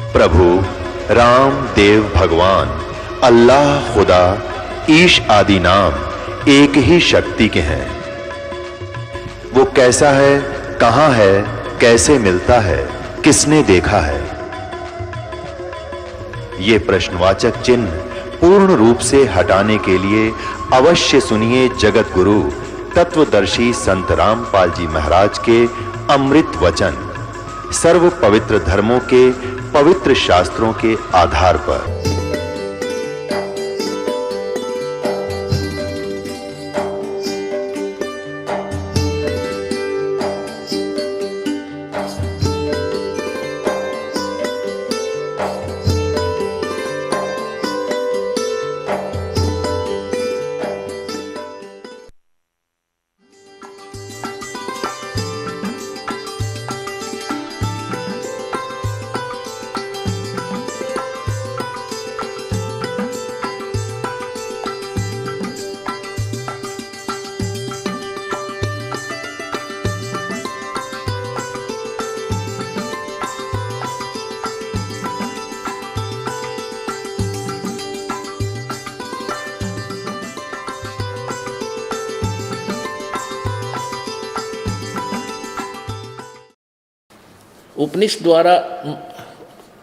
प्रभु राम देव भगवान अल्लाह खुदा ईश आदि नाम एक ही शक्ति के हैं। वो कैसा है, कहां है, कैसे मिलता है, किसने देखा है? ये प्रश्नवाचक चिन्ह पूर्ण रूप से हटाने के लिए अवश्य सुनिए जगत गुरु तत्वदर्शी संत रामपाल जी महाराज के अमृत वचन सर्व पवित्र धर्मों के पवित्र शास्त्रों के आधार पर।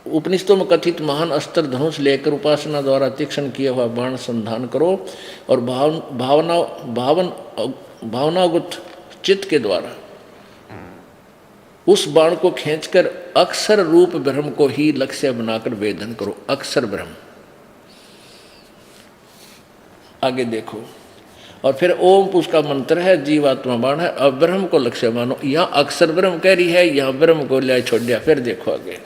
उपनिषदों में कथित महान अस्त्र धनुष लेकर उपासना द्वारा तीक्ष्ण किया हुआ बाण संधान करो और भावनागत चित्त के द्वारा उस बाण को खींचकर अक्षर रूप ब्रह्म को ही लक्ष्य बनाकर वेदन करो। अक्षर ब्रह्म, आगे देखो। और फिर ओम उसका मंत्र है, जीवात्मा बाण है। अब ब्रह्म को लक्ष्य मानो। यहाँ अक्षर ब्रह्म कह रही है, यहाँ ब्रह्म को ले छोड़ दिया। फिर देखो आगे,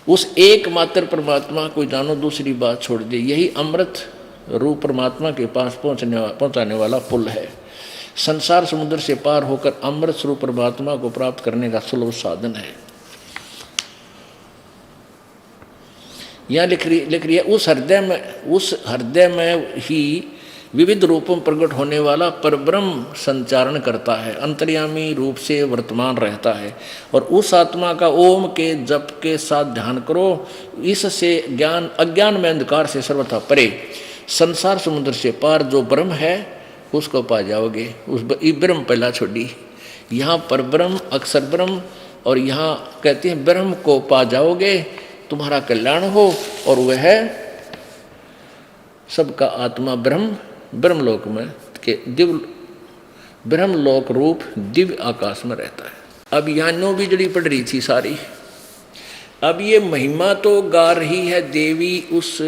उस एकमात्र परमात्मा को जानो, दूसरी बात छोड़ दी। यही अमृत रूप परमात्मा के पास पहुंचाने वाला पुल है। संसार समुद्र से पार होकर अमृत स्वरूप परमात्मा को प्राप्त करने का सुलभ साधन है। यहाँ लिख रही है उस हृदय में ही विविध रूपों में प्रकट होने वाला परब्रह्म संचारण करता है, अंतर्यामी रूप से वर्तमान रहता है। और उस आत्मा का ओम के जप के साथ ध्यान करो। इससे ज्ञान अज्ञान में अंधकार से सर्वथा परे संसार समुद्र से पार जो ब्रह्म है उसको पा जाओगे। उस ब्रह्म पहला छोड़ी, यहाँ पर ब्रह्म अक्षर ब्रह्म, और यहाँ कहते हैं ब्रह्म को पा जाओगे, तुम्हारा कल्याण हो। और वह सबका आत्मा ब्रह्मलोक में के दिव्य ब्रह्मलोक रूप दिव्य आकाश में रहता है। अब यहाँ नो बिजली पड़ रही थी सारी। अब ये महिमा तो गा रही है देवी उस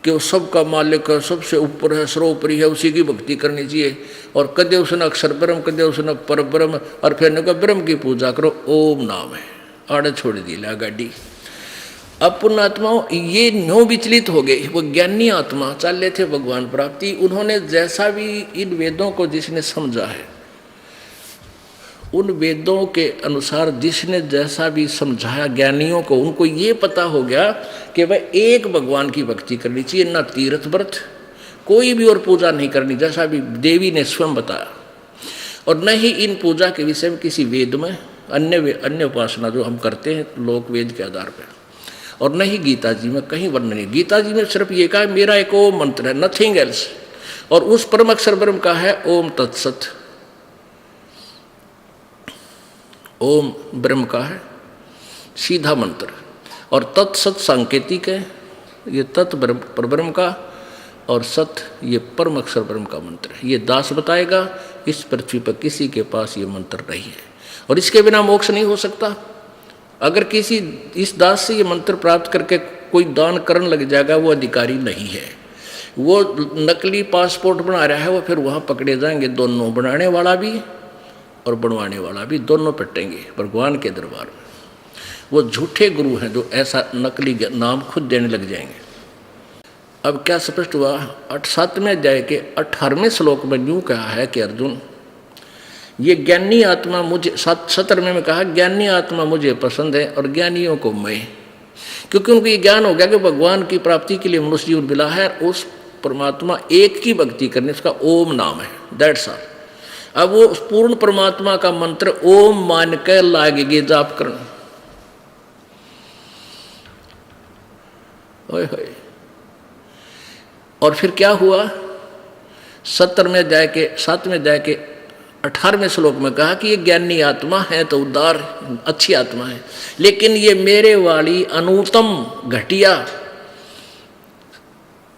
कि वो सबका मालिक है, सबसे ऊपर है, सर्वोपरि है, उसी की भक्ति करनी चाहिए। और कदे उसने अक्षर ब्रह्म, कदे उसने पर ब्रह्म, और फिर ने कहा ब्रह्म की पूजा करो, ओम नाम है। आड़े छोड़ दी ला गाड़ी। अब पुण्यात्माओं ये नो विचलित हो गए। वो ज्ञानी आत्मा चाले थे भगवान प्राप्ति। उन्होंने जैसा भी इन वेदों को जिसने समझा है, उन वेदों के अनुसार जिसने जैसा भी समझाया ज्ञानियों को, उनको ये पता हो गया कि वह एक भगवान की भक्ति करनी चाहिए, ना तीर्थ व्रत, कोई भी और पूजा नहीं करनी, जैसा भी देवी ने स्वयं बताया। और न ही इन पूजा के विषय में किसी वेद में अन्य उपासना जो हम करते हैं लोक वेद के आधार पर, और न ही गीता जी में कहीं वर्णन नहीं। गीता जी में सिर्फ ये कहा मेरा एक ओम मंत्र है, नथिंग एल्स। और उस परम अक्षर ब्रह्म का है ओम तत्सत। ओम ब्रह्म का है सीधा मंत्र, और तत्सत सांकेतिक है। ये तत् परब्रह्म का, और सत ये परम अक्षर ब्रह्म का मंत्र है। ये दास बताएगा। इस पृथ्वी पर किसी के पास ये मंत्र नहीं है, और इसके बिना मोक्ष नहीं हो सकता। अगर किसी इस दास से ये मंत्र प्राप्त करके कोई दान करने लग जाएगा, वो अधिकारी नहीं है। वो नकली पासपोर्ट बना रहा है, वो फिर वहाँ पकड़े जाएंगे। दोनों, बनाने वाला भी और बनवाने वाला भी, दोनों पिटेंगे भगवान के दरबार में। वो झूठे गुरु हैं जो ऐसा नकली नाम खुद देने लग जाएंगे। अब क्या स्पष्ट हुआ? 7वें अध्याय के 18वें श्लोक में यूँ कहा है कि अर्जुन, ये ज्ञानी आत्मा मुझे, 17वें में कहा ज्ञानी आत्मा मुझे पसंद है और ज्ञानियों को मैं, क्योंकि उनको ये ज्ञान हो गया कि भगवान की प्राप्ति के लिए मनुष्य जीवन मिला है। उस परमात्मा एक की भक्ति करने, उसका ओम नाम है, दैट्स ऑल। अब वो पूर्ण परमात्मा का मंत्र ओम मान कर लागेगे जाप करना। ओए होए। और फिर क्या हुआ, 7वें अध्याय के 18वें श्लोक में कहा कि ये ज्ञानी आत्मा है तो उदार अच्छी आत्मा है, लेकिन ये मेरे वाली अनुत्तम घटिया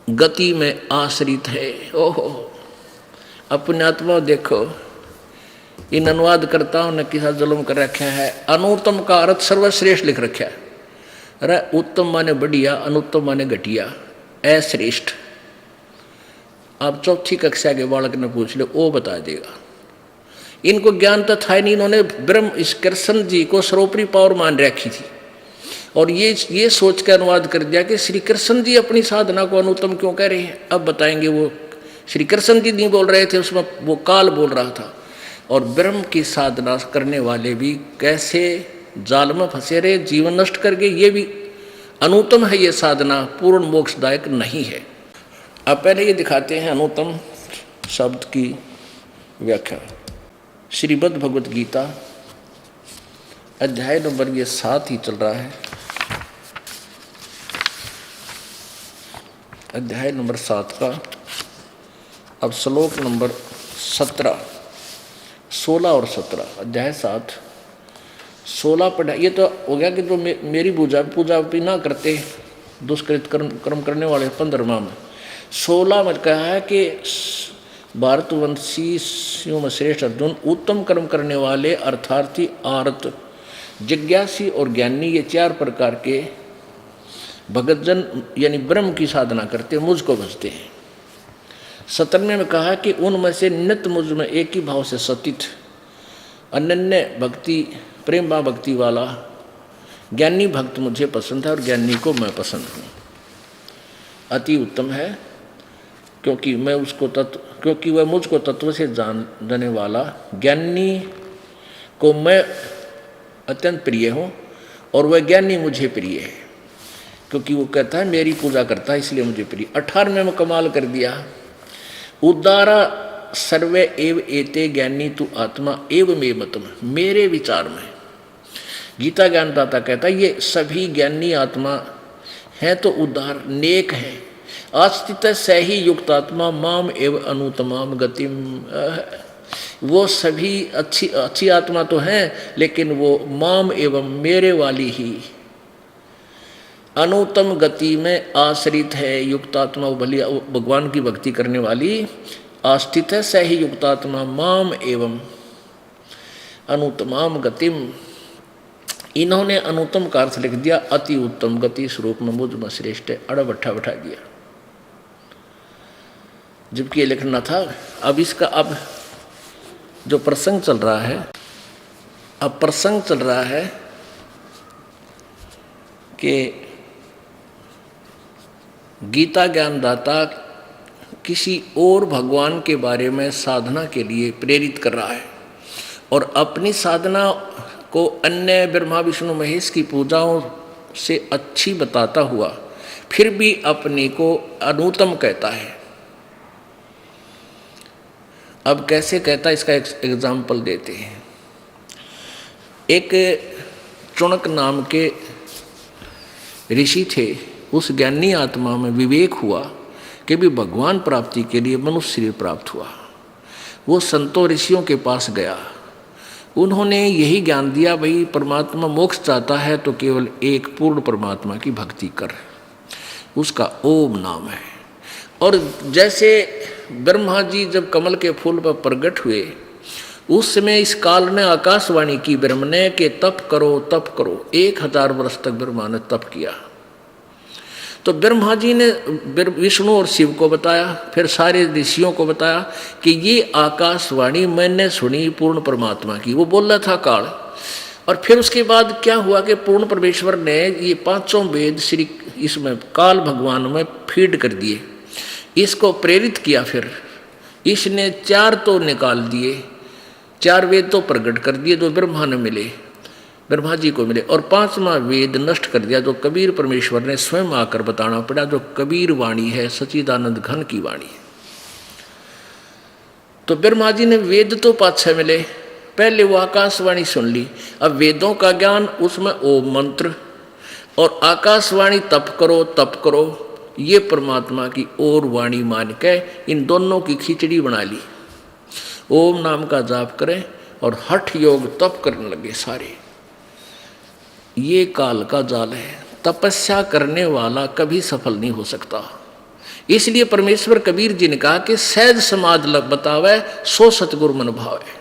गति में आश्रित है। ओहो, अपनी आत्मा देखो, इन अनुवादकर्ताओं ने किसा जुल्म कर रखा है। अनुत्तम का अर्थ सर्वश्रेष्ठ लिख रखा है। अरे उत्तम माने बढ़िया, अनुत्तम माने घटिया, अश्रेष्ठ। आप 4ठी कक्षा के बालक ने पूछ ले, वो बता देगा। इनको ज्ञान तो था ही नहीं, इन्होंने ब्रह्म इस कृष्ण जी को सर्वोपरि पावर मान रखी थी और ये सोच कर अनुवाद कर दिया कि श्री कृष्ण जी अपनी साधना को अनुत्तम क्यों कह रहे हैं। अब बताएंगे, वो श्री कृष्ण जी नहीं बोल रहे थे, उसमें वो काल बोल रहा था। और ब्रह्म की साधना करने वाले भी कैसे जाल में फंसे रहे, जीवन नष्ट करके। ये भी अनुत्तम है, ये साधना पूर्ण मोक्षदायक नहीं है। अब पहले ये दिखाते हैं अनुत्तम शब्द की व्याख्या। श्रीमद् भगवत गीता अध्याय नंबर ये 7 ही चल रहा है, अध्याय नंबर 7 का। अब श्लोक नंबर 17, 16 और 17, अध्याय 7, 16 पढ़ा। ये तो हो गया कि जो मेरी पूजा भी ना करते दुष्कृत कर्म करने वाले 15वां में। 16 में कहा है कि भारतवंशियों में श्रेष्ठ अर्जुन, उत्तम कर्म करने वाले अर्थार्थी, आर्त, जिज्ञासी और ज्ञानी, ये 4 प्रकार के भगतजन यानी ब्रह्म की साधना करते मुझको भजते हैं। 17वें में कहा कि उनमें से नित्य मुझ में एक ही भाव से सतित अनन्य भक्ति, प्रेम भाव भक्ति वाला ज्ञानी भक्त मुझे पसंद है और ज्ञानी को मैं पसंद हूँ। अति उत्तम है क्योंकि वह मुझको तत्व से जानने वाला, ज्ञानी को मैं अत्यंत प्रिय हूँ और वह ज्ञानी मुझे प्रिय है, क्योंकि वो कहता है मेरी पूजा करता है इसलिए मुझे प्रिय। 18वें में कमाल कर दिया, उदारा सर्वे एव एते ज्ञानी तु आत्मा एव मे मतम। मेरे विचार में गीता ज्ञानदाता कहता है ये सभी ज्ञानी आत्मा हैं तो उदार नेक है। आस्तित सही युक्त आत्मा माम एव अनुतमाम गतिम। वो सभी अच्छी आत्मा तो हैं, लेकिन वो माम एवं मेरे वाली ही अनुतम गति में आश्रित है। युक्तात्मा भली भगवान की भक्ति करने वाली आस्थित है। सही युक्तात्मा माम एवं अनुतमाम गतिम। इन्होंने अनुतम का अर्थ लिख दिया अति उत्तम गति स्वरूप में मुझ में श्रेष्ठ है, अड़बट्ठा बैठा दिया, जबकि ये लिखना था। अब इसका अब जो प्रसंग चल रहा है, अब प्रसंग चल रहा है कि गीता ज्ञानदाता किसी और भगवान के बारे में साधना के लिए प्रेरित कर रहा है और अपनी साधना को अन्य ब्रह्मा विष्णु महेश की पूजाओं से अच्छी बताता हुआ फिर भी अपने को अनुत्तम कहता है। अब कैसे कहता है इसका एक एग्जाम्पल देते हैं। एक चुणक नाम के ऋषि थे, उस ज्ञानी आत्मा में विवेक हुआ कि भी भगवान प्राप्ति के लिए मनुष्य शरीर प्राप्त हुआ। वो संतों ऋषियों के पास गया, उन्होंने यही ज्ञान दिया, भाई परमात्मा मोक्ष चाहता है तो केवल एक पूर्ण परमात्मा की भक्ति कर, उसका ओम नाम है। और जैसे ब्रह्मा जी जब कमल के फूल पर प्रकट हुए, उस समय इस काल ने आकाशवाणी की ब्रह्म ने कि तप करो तप करो। 1000 वर्ष तक ब्रह्मा ने तप किया। तो ब्रह्मा जी ने विष्णु और शिव को बताया, फिर सारे ऋषियों को बताया कि ये आकाशवाणी मैंने सुनी पूर्ण परमात्मा की। वो बोल रहा था काल। और फिर उसके बाद क्या हुआ कि पूर्ण परमेश्वर ने ये 5 वेद श्री इसमें काल भगवान में फीड कर दिए, इसको प्रेरित किया। फिर इसने 4 तो निकाल दिए, 4 वेद तो प्रकट कर दिए जो ब्रह्मा ने मिले, ब्रह्मा जी को मिले, और 5वां वेद नष्ट कर दिया जो कबीर परमेश्वर ने स्वयं आकर बताना पड़ा, जो कबीर वाणी है, सच्चिदानंद घन की वाणी है। तो ब्रह्मा जी ने वेद तो 5-6 मिले, पहले वो आकाशवाणी सुन ली। अब वेदों का ज्ञान, उसमें ओम मंत्र, और आकाशवाणी तप करो, ये परमात्मा की और वाणी मान के इन दोनों की खिचड़ी बना ली। ओम नाम का जाप करें और हठ योग तप करने लगे सारे। ये काल का जाल है, तपस्या करने वाला कभी सफल नहीं हो सकता। इसलिए परमेश्वर कबीर जी ने कहा कि सहज समाध लग बतावे, सो सतगुरु मन भावे।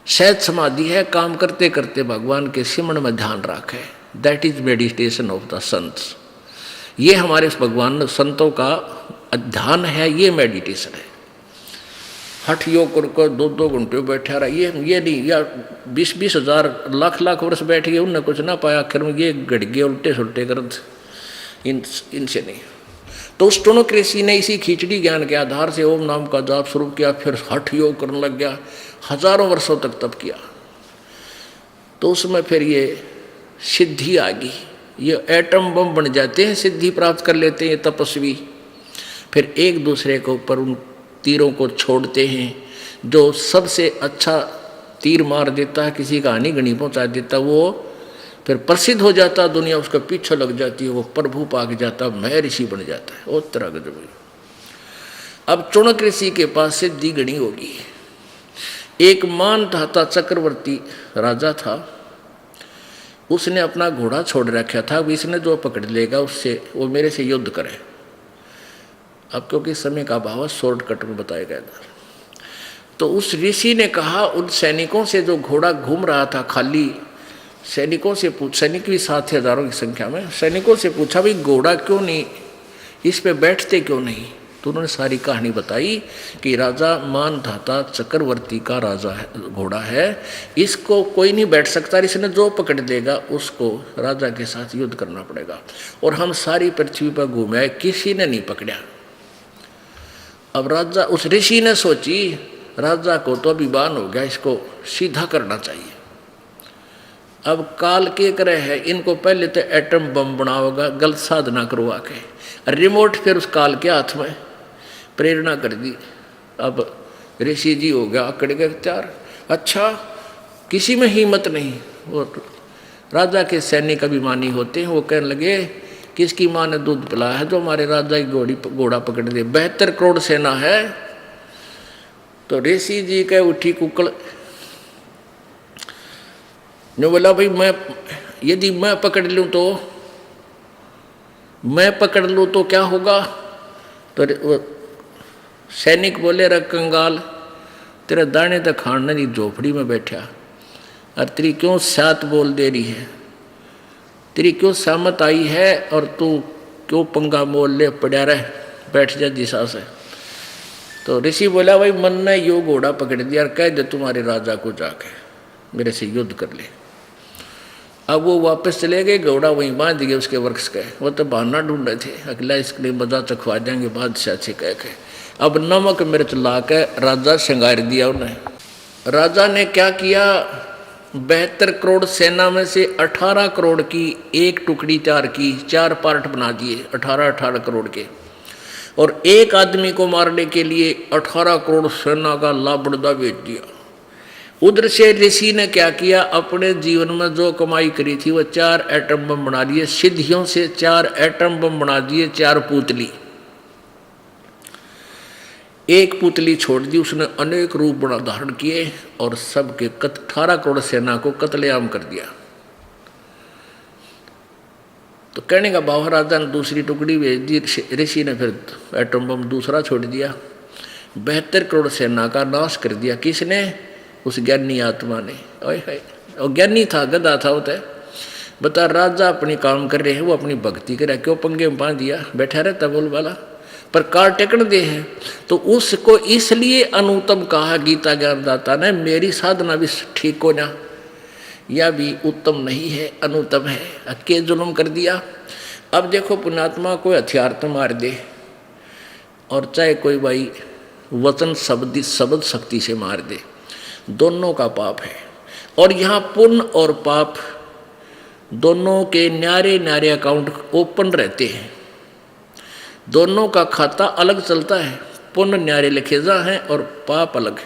सहज समाधि है, काम करते करते भगवान के सिमरण में ध्यान रखे। That is meditation of the sants. ये हमारे भगवान संतों का ध्यान है, ये मेडिटेशन है। हठ योग करके 2-2 घंटे बैठा रहा, ये नहीं, या 20-20 हजार लाख वर्ष बैठ गए, उनने कुछ ना पाया, आखिर में ये गड़ गए उल्टे सुलटे कर, इनसे नहीं। तो उस टोनक ऋषि ने इसी खिचड़ी ज्ञान के आधार से ओम नाम का जाप शुरू किया, फिर हठ योग करने लग गया, हजारों वर्षों तक तप किया। तो उसमें फिर ये सिद्धि आ गई, ये एटम बम बन जाते हैं, सिद्धि प्राप्त कर लेते हैं ये तपस्वी। फिर एक दूसरे के ऊपर उन तीरों को छोड़ते हैं। जो सबसे अच्छा तीर मार देता है, किसी का हानि गणी पहुंचा देता, वो फिर प्रसिद्ध हो जाता, दुनिया उसका पीछे लग जाती है, वो प्रभु पाक जाता, मैं ऋषि बन जाता है। और तरह का जब अब चुणक ऋषि के पास सिद्धि गणी होगी। एक मानधाता चक्रवर्ती राजा था, उसने अपना घोड़ा छोड़ रखा था, इसने जो पकड़ लेगा उससे वो मेरे से युद्ध करे। अब क्योंकि समय का अभाव शॉर्टकट में बताया गया था। तो उस ऋषि ने कहा उन सैनिकों से, जो घोड़ा घूम रहा था खाली, सैनिकों से सैनिक भी 7 हजारों की संख्या में, सैनिकों से पूछा भाई घोड़ा क्यों नहीं, इस पे बैठते क्यों नहीं? तो उन्होंने सारी कहानी बताई कि राजा मानधाता चक्रवर्ती का राजा है, घोड़ा है, इसको कोई नहीं बैठ सकता, इसने जो पकड़ लेगा उसको राजा के साथ युद्ध करना पड़ेगा। और हम सारी पृथ्वी पर घूमे, किसी ने नहीं पकड़ा। अब राजा, उस ऋषि ने सोची राजा को तो अभिमान हो गया, इसको सीधा करना चाहिए। अब काल के करे है, इनको पहले तो एटम बम बनाओगा, गलत साधना करवा के, रिमोट फिर उस काल के हाथ में, प्रेरणा कर दी। अब ऋषि जी हो गया अकड़ गए तैयार। अच्छा, किसी में हिम्मत नहीं। वो राजा के सैनिक अभिमानी होते हैं, वो कहने लगे किसकी माँ ने दूध पिलाया है जो हमारे राजा की घोड़ा पकड़ दे, 72 करोड़ सेना है। तो ऋषि जी कह उठी कुकड़ ने बोला भाई यदि मैं पकड़ लूँ तो क्या होगा? तो सैनिक बोले रे कंगाल, तेरे दाने तक खाने की झोपड़ी में बैठा, और तेरी क्यों सात बोल दे रही है, तेरी क्यों सहमत आई है, और तू क्यों पंगा मोल ले पड़ा रह, बैठ जा दिशा से। तो ऋषि बोला भाई मन ने यो घोड़ा पकड़ दिया और कह दे तुम्हारे राजा को जाके मेरे से युद्ध कर ले। अब वो वापस चले गए, घोड़ा वहीं बांध दिए उसके वृक्ष के। वो तो बहाना ढूंढ रहे थे, अगला इसके लिए मजा चखवा देंगे बादशाह से कह के। अब नमक मिर्च ला के राजा श्रृंगार दिया उन्हें। राजा ने क्या किया, 72 करोड़ सेना में से 18 करोड़ की एक टुकड़ी तैयार की, 4 पार्ट बना दिए 18 करोड़ के, और एक आदमी को मारने के लिए 18 करोड़ सेना का लाबड़दा भेज दिया। उधर से ऋषि ने क्या किया, अपने जीवन में जो कमाई करी थी वो 4 एटम बम बना दिए, सिद्धियों से 4 एटम बम बना दिए, 4 पुतली। एक पुतली छोड़ दी, उसने अनेक रूप बना धारण किए और सबके 18 करोड़ सेना को कत्लेआम कर दिया। तो कहने का भाव राजा ने दूसरी टुकड़ी भेज दी, ऋषि ने फिर एटम बम दूसरा छोड़ दिया, 72 करोड़ सेना का नाश कर दिया। किसने? उस ज्ञानी आत्मा ने। और ज्ञानी था, गधा था वो तय। बता, राजा अपनी काम कर रहे हैं, वो अपनी भक्ति करे, क्यों पंगे में बांध दिया, बैठा रहता बोल वाला, पर कार टेकन दे है। तो उसको इसलिए अनुत्तम कहा गीता ज्ञानदाता ने, मेरी साधना भी ठीक हो ना, या भी उत्तम नहीं है, अनुत्तम है, अके जुल्म कर दिया। अब देखो पुण्यात्मा कोई हथियार तो मार दे, और चाहे कोई भाई वचन शब्द शक्ति से मार दे, दोनों का पाप है। और यहाँ पुण्य और पाप दोनों के न्यारे न्यारे अकाउंट ओपन रहते हैं, दोनों का खाता अलग चलता है, पुण्य न्यारे लिखे जा हैं और पाप अलग।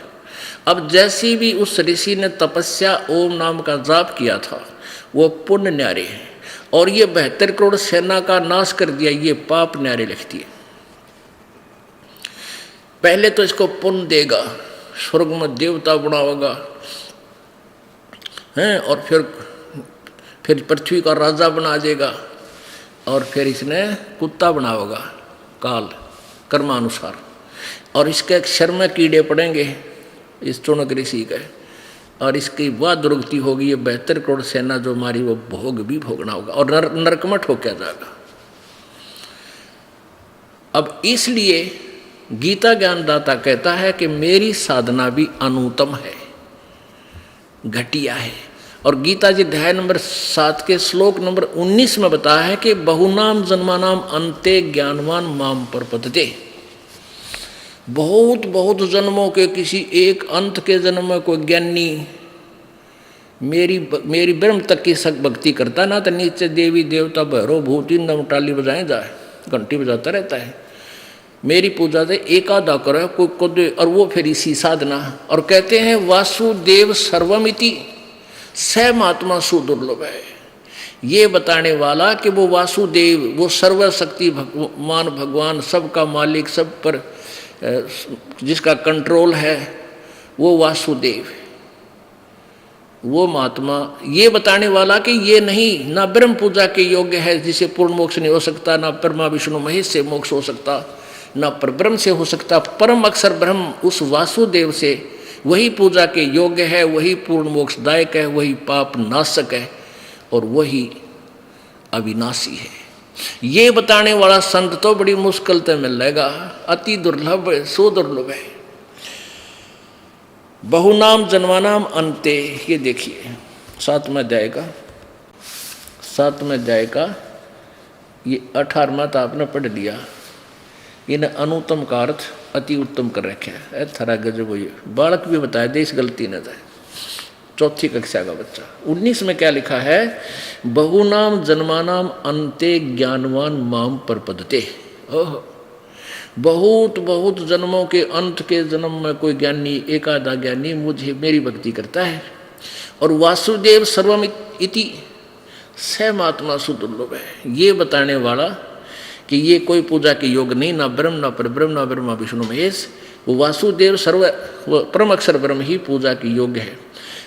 अब जैसी भी उस ऋषि ने तपस्या ओम नाम का जाप किया था, वो पुण्य न्यारे हैं। और ये 72 करोड़ सेना का नाश कर दिया, ये पाप न्यारे लिखती है। पहले तो इसको पुण्य देगा, स्वर्ग में देवता बनाओगा हैं, और फिर पृथ्वी का राजा बना देगा, और फिर इसने कुत्ता बनाओगा काल कर्मानुसार, और इसके शर में कीड़े पड़ेंगे इस चुनक ऋषि के, और इसकी वह दुर्गति होगी। ये 72 करोड़ सेना जो हमारी वो भोग भी भोगना होगा, और नरकमठ हो क्या जाएगा। अब इसलिए गीता ज्ञानदाता कहता है कि मेरी साधना भी अनुत्तम है, घटिया है। और गीता जी अध्याय नंबर 7 के श्लोक नंबर 19 में बताया है कि बहुनाम जन्मानाम अंते ज्ञानवान माम प्रपद्यते। बहुत बहुत जन्मों के किसी एक अंत के जन्म में कोई ज्ञानी मेरी ब्रह्म तक की सक भक्ति करता ना, तो नीचे देवी देवता भैरव भूति नमटाली बजाए जाए, घंटी बजाता रहता है, मेरी पूजा से एकादा करो कोई, और वो फिर इसी साधना। और कहते हैं वासुदेव सर्वमिति स महात्मा सुदुर्लभ है। ये बताने वाला कि वो वासुदेव, वो सर्वशक्ति भगवान, सबका मालिक, सब पर जिसका कंट्रोल है, वो वासुदेव, वो महात्मा। ये बताने वाला कि ये नहीं, ना ब्रह्म पूजा के योग्य है जिसे पूर्ण मोक्ष नहीं हो सकता, ना ब्रह्मा विष्णु महेश से मोक्ष हो सकता, ना परब्रह्म से हो सकता। परम अक्षर ब्रह्म उस वासुदेव से, वही पूजा के योग्य है, वही पूर्ण मोक्षदायक है, वही पाप नाशक है, और वही अविनाशी है। ये बताने वाला संत तो बड़ी मुश्किल से मिलेगा, अति दुर्लभ है, सुदुर्लभ है। बहुनाम जन्मानाम अंते, ये देखिए 7वें अध्याय का ये 18वां तो आपने पढ़ लिया। इन्हें अनुत्तम का अर्थ अति उत्तम कर रखे है, थरा गजब हो। ये बालक भी बताया दे, इस गलती न जाए, 4ठी कक्षा का बच्चा। 19 में क्या लिखा है, बहुनाम जन्मानाम अंते ज्ञानवान माम प्रपद्यते। ओह, बहुत बहुत जन्मों के अंत के जन्म में कोई ज्ञानी, एकादा ज्ञानी मुझे मेरी भक्ति करता है। और वासुदेव सर्वम इति स महात्मा सुदुर्लभ है। ये बताने वाला कि ये कोई पूजा के योग नहीं, ना ब्रह्म ना परब्रह्म ना ब्रह्मा विष्णु महेश, वो वासुदेव सर्व परम अक्षर ब्रह्म ही पूजा के योग्य है।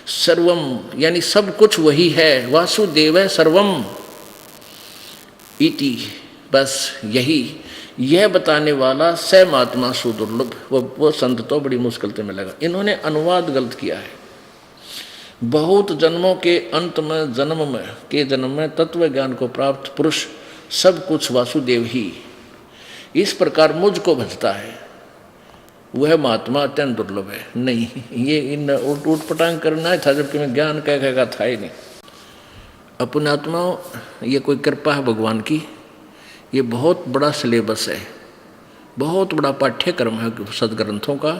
सर्वम यानी सब कुछ वही है, वासुदेव है सर्वम इति, बस यही, यह बताने वाला स महात्मा सुदुर्लभ, वो संत तो बड़ी मुश्किल से मिलेगा। इन्होंने अनुवाद गलत किया है। बहुत जन्मों के अंत में जन्म में तत्व ज्ञान को प्राप्त पुरुष सब कुछ वासुदेव ही इस प्रकार मुझको भजता है, वह महात्मा अत्यंत दुर्लभ है। नहीं, ये इन उठ पटांग करना ही था, जबकि मैं ज्ञान कह था ही नहीं। अपने आत्माओं, ये कोई कृपा है भगवान की। ये बहुत बड़ा सिलेबस है, बहुत बड़ा पाठ्यक्रम है सदग्रंथों का।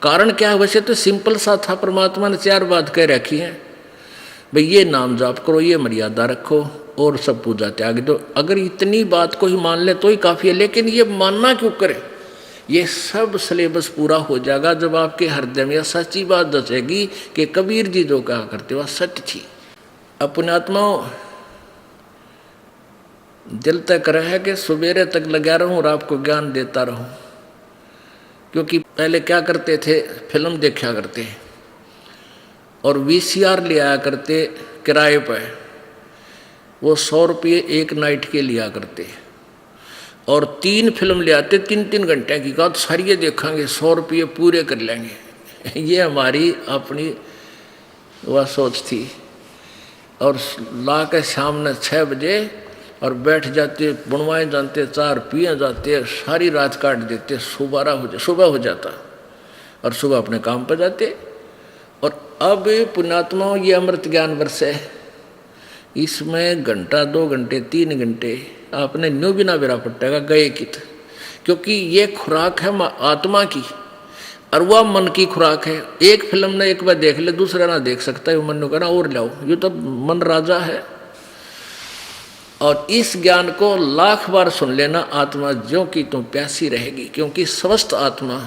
कारण क्या है, वैसे तो सिंपल सा था, परमात्मा ने 4 बात कह रखी है, भाई ये नाम जाप करो, ये मर्यादा रखो, और सब पूजा त्याग दो। अगर इतनी बात को ही मान ले तो ही काफ़ी है, लेकिन ये मानना क्यों करें। ये सब सिलेबस पूरा हो जाएगा जब आपके हृदय में सच्ची बात दसेगी कि कबीर जी जो कहा करते वह सत्य थी। अपने आत्माओं, दिल तय कर है कि सवेरे तक लगा रहूं और आपको ज्ञान देता रहूं। क्योंकि पहले क्या करते थे, फिल्म देखा करते और VCR ले आया करते किराए पर, वो 100 रुपये एक नाइट के लिया करते, और 3 फिल्म ले आते 3-3 घंटे की, कहा तो सारी ये देखेंगे, 100 रुपये पूरे कर लेंगे। ये हमारी अपनी वह सोच थी। और ला के सामने 6 बजे और बैठ जाते, बुनवाए जानते, 4 पिए जाते, सारी रात काट देते, सुबह हो जाता और सुबह अपने काम पर जाते। और अब पुण्यात्माओं, ये अमृत ज्ञान वर्ष है, इसमें घंटा 2 घंटे 3 घंटे आपने न्यू बिना बेरा पट्टेगा गए कित, क्योंकि ये खुराक है आत्मा की और वह मन की खुराक है। एक फिल्म ने एक बार देख ले, दूसरा ना देख सकता है, मन कहना और लाओ, ये तो मन राजा है। और इस ज्ञान को 1,00,000 बार सुन लेना, आत्मा ज्यों की त्यों प्यासी रहेगी, क्योंकि समस्त आत्मा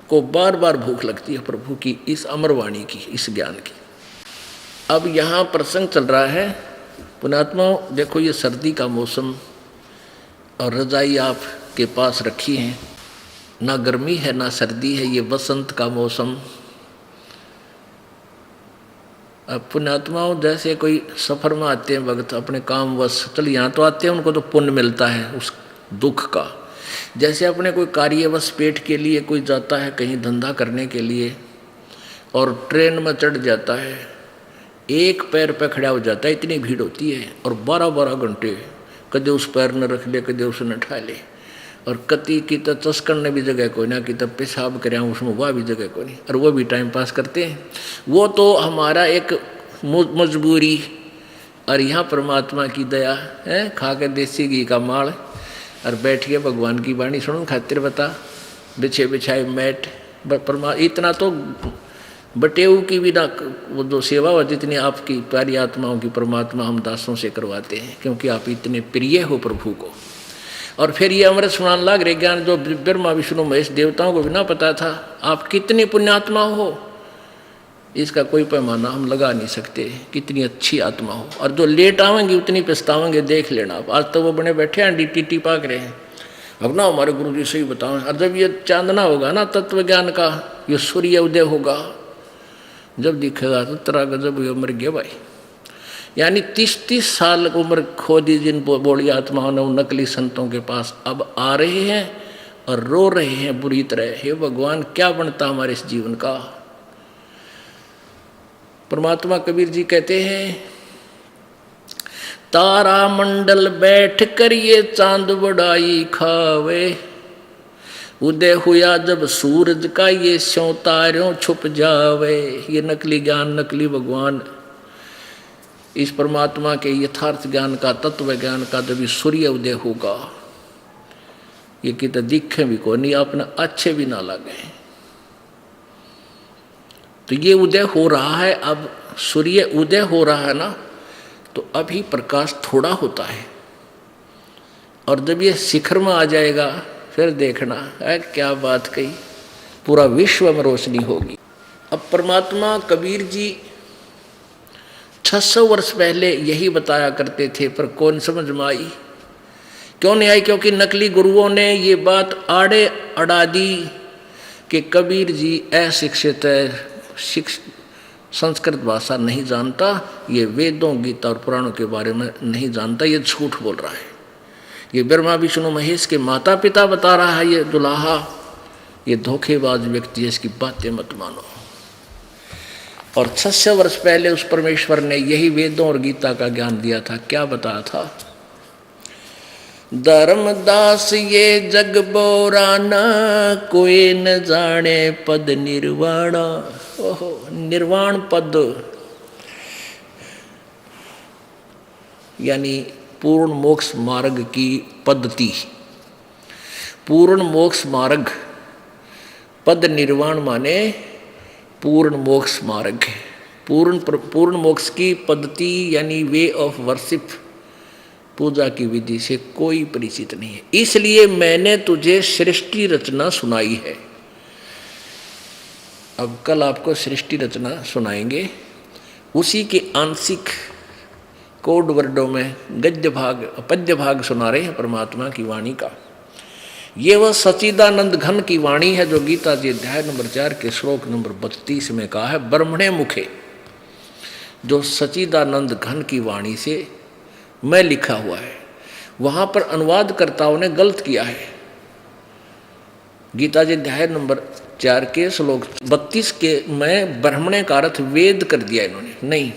को बार बार भूख लगती है प्रभु की, इस अमरवाणी की, इस ज्ञान की। अब यहाँ प्रसंग चल रहा है पुण्यात्माओं, देखो ये सर्दी का मौसम और रजाई आप के पास रखी है, ना गर्मी है ना सर्दी है, ये बसंत का मौसम। अब पुण्यात्माओं जैसे कोई सफ़र में आते हैं वक्त अपने काम वश, चल यहाँ तो आते हैं, उनको तो पुण्य मिलता है उस दुख का। जैसे अपने कोई कार्यवश पेट के लिए कोई जाता है कहीं धंधा करने के लिए और ट्रेन में चढ़ जाता है, एक पैर पे खड़ा हो जाता है, इतनी भीड़ होती है, और 12-12 घंटे कदे उस पैर न रख ले, कदे उसने ठा ले, और कति की तो चस्कन ने भी जगह कोई ना, कि तब पेशाब कराँ उसमें वह भी जगह कोई नहीं, और वो भी टाइम पास करते हैं। वो तो हमारा एक मजबूरी, और यहाँ परमात्मा की दया है, खा के देसी घी का माल और बैठिए भगवान की वाणी सुनो खातिर बता, बिछे बिछाए मैट, परमा इतना तो बटेऊ की भी ना वो जो सेवा हो जितनी आपकी प्यारी आत्माओं की परमात्मा हम दासों से करवाते हैं, क्योंकि आप इतने प्रिय हो प्रभु को। और फिर ये अमृत सुनान लाग रहे ज्ञान जो ब्रह्मा विष्णु महेश देवताओं को भी ना पता था, आप कितनी पुण्यात्मा हो, इसका कोई पैमाना हम लगा नहीं सकते, कितनी अच्छी आत्मा हो। और जो लेट आवेंगे उतनी पछतावेंगे, देख लेना आप। आज तो वो बने बैठे हैं टीटी पाक रहे हैं, अब ना हमारे गुरु जी से ही बताओ। और जब ये चांदना होगा ना तत्व ज्ञान का, ये सूर्य उदय होगा, जब दिखेगा तो तेरा गजब ये मर गया भाई। यानी 30-30 साल उम्र खो दी जिन बोली आत्माओं ने, उन नकली संतों के पास अब आ रहे हैं और रो रहे हैं बुरी तरह, हे भगवान क्या बनता हमारे इस जीवन का। परमात्मा कबीर जी कहते हैं, तारा मंडल बैठ कर ये चांद बड़ाई खावे, उदय हुआ जब सूरज का ये स्यों तारों छुप जावे। ये नकली ज्ञान, नकली भगवान, इस परमात्मा के यथार्थ ज्ञान का, तत्व ज्ञान का जब सूर्य उदय होगा, ये कितने दिखे भी को नहीं, अपना अच्छे भी ना लगे। तो ये उदय हो रहा है, अब सूर्य उदय हो रहा है ना, तो अभी प्रकाश थोड़ा होता है, और जब ये शिखर में आ जाएगा फिर देखना है क्या बात कही, पूरा विश्व में रोशनी होगी। अब परमात्मा कबीर जी 600 वर्ष पहले यही बताया करते थे, पर कौन समझ में आई, क्यों नहीं आई? क्योंकि नकली गुरुओं ने ये बात आड़े अड़ा दी कि कबीर जी अशिक्षित है, संस्कृत भाषा नहीं जानता, ये वेदों गीता और पुराणों के बारे में नहीं जानता, ये झूठ बोल रहा है। ये ब्रह्मा विष्णु महेश के माता पिता बता रहा है, ये दुल्हा, ये धोखेबाज व्यक्ति है, इसकी बातें मत मानो। और 600 वर्ष पहले उस परमेश्वर ने यही वेदों और गीता का ज्ञान दिया था। क्या बताया था? धर्मदास ये जग बोराना, कोई न जाने पद निर्वाणा। ओहो, निर्वाण पद यानी पूर्ण मोक्ष मार्ग की पद्धति, पूर्ण मोक्ष मार्ग, पद निर्वाण माने पूर्ण मोक्ष मार्ग, पूर्ण मोक्ष की पद्धति यानी वे ऑफ वर्शिप, पूजा की विधि से कोई परिचित नहीं है। इसलिए मैंने तुझे सृष्टि रचना सुनाई है। अब कल आपको सृष्टि रचना सुनाएंगे, उसी के आंशिक कोड वर्डों में गद्य भाग, पद्य भाग सुना रहे हैं परमात्मा की वाणी का। ये वह सच्चिदानंद घन की वाणी है जो गीता जी अध्याय नंबर 4 के श्लोक नंबर 32 में कहा है, ब्रह्मणे मुखे, जो सच्चिदानंद घन की वाणी से मैं लिखा हुआ है। वहां पर अनुवादकर्ताओं ने गलत किया है। गीता जी अध्याय नंबर 4 के श्लोक 32 के में ब्रह्मणे का अर्थ वेद कर दिया इन्होंने, नहीं।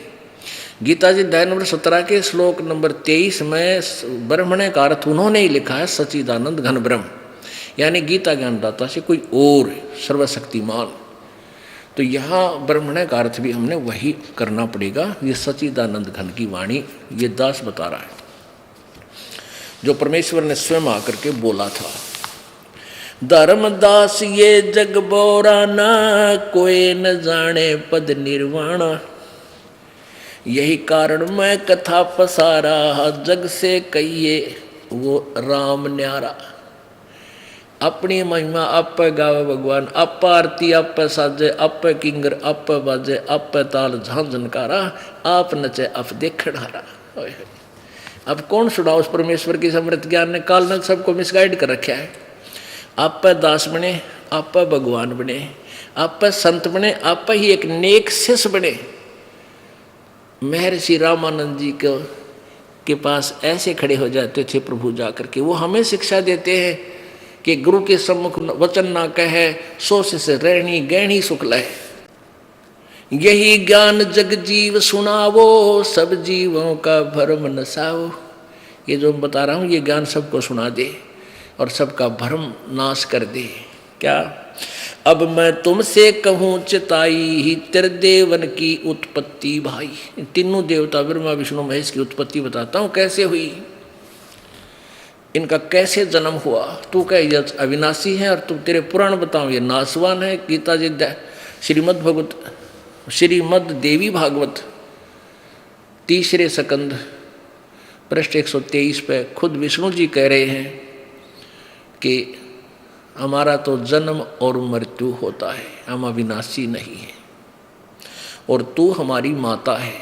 गीता जी अध्याय नंबर 17 के श्लोक नंबर 23 में ब्रह्मणे का अर्थ उन्होंने ही लिखा है सच्चिदानंद घन ब्रह्म, यानी गीता ज्ञानदाता से कोई और सर्वशक्तिमान। तो यहाँ ब्रह्मणे का अर्थ भी हमने वही करना पड़ेगा। ये सच्चिदानंद घन की वाणी ये दास बता रहा है, जो परमेश्वर ने स्वयं आकर के बोला था। धर्मदास ये जग बोराना, कोई न जाने पद निर्वाणा। यही कारण मैं कथा पसारा, जग से कहिए वो राम न्यारा। अपनी महिमा आप गावे भगवान, आप आरती आप साजे, आप किंगर आप बाजे, आप ताल झांझनकारा, आप नचे आप देखण हारा। अब कौन सुना उस परमेश्वर की समृत ज्ञान ने? काल ने सबको मिसगाइड कर रखा है। आप पर दास बने, आप पर भगवान बने, आप पर संत बने, आप पर ही एक नेक शिष्य बने। महर्षि रामानंद जी के पास ऐसे खड़े हो जाते थे प्रभु जाकर के। वो हमें शिक्षा देते हैं कि गुरु के सम्मुख वचन ना कहे, सो से रहनी गहनी शुक्ल है। यही ज्ञान जग जीव सुनावो, सब जीवों का भरम नसाओ। ये जो मैं बता रहा हूँ ये ज्ञान सबको सुना दे और सबका भरम नाश कर दे। क्या? अब मैं तुमसे कहूँ चिताई ही तेरे देवन की उत्पत्ति भाई। तीनों देवता ब्रह्मा विष्णु महेश की उत्पत्ति बताता हूँ कैसे हुई, इनका कैसे जन्म हुआ। तू कह ये अविनाशी है और तुम तेरे पुराण बताओ ये नाशवान है। गीता जी श्रीमद् देवी भागवत 3 स्कंद पृष्ठ 123 पे खुद विष्णु जी कह रहे हैं कि हमारा तो जन्म और मृत्यु होता है, हम अविनाशी नहीं है और तू हमारी माता है।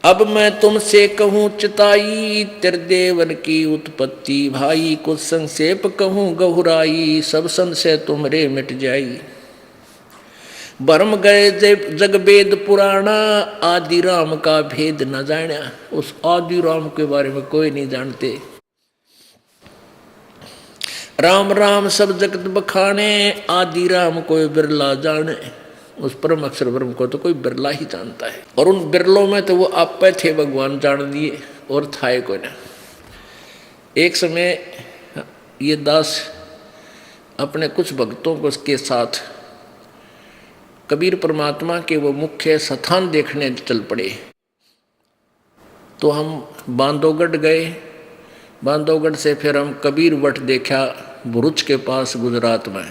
अब मैं तुमसे कहूँ चिताई तेरे देवन की उत्पत्ति भाई। कुछ संक्षेप कहूँ गहुराई, सब संशय तुमरे मिट जाई। भरम गए जग वेद पुराना, आदि राम का भेद न जाना। उस आदि राम के बारे में कोई नहीं जानते। राम राम सब जगत बखाने, आदि राम कोई बिरला जाने। उस परम अक्षर ब्रह्म को तो कोई बिरला ही जानता है और उन बिरलों में तो वो आप पे थे भगवान जान दिए और था कोई ना। एक समय ये दास अपने कुछ भक्तों को उसके साथ कबीर परमात्मा के वो मुख्य स्थान देखने चल पड़े। तो हम बांधवगढ़ गए, बांधवगढ़ से फिर हम कबीर वट देखा भरूच के पास गुजरात में।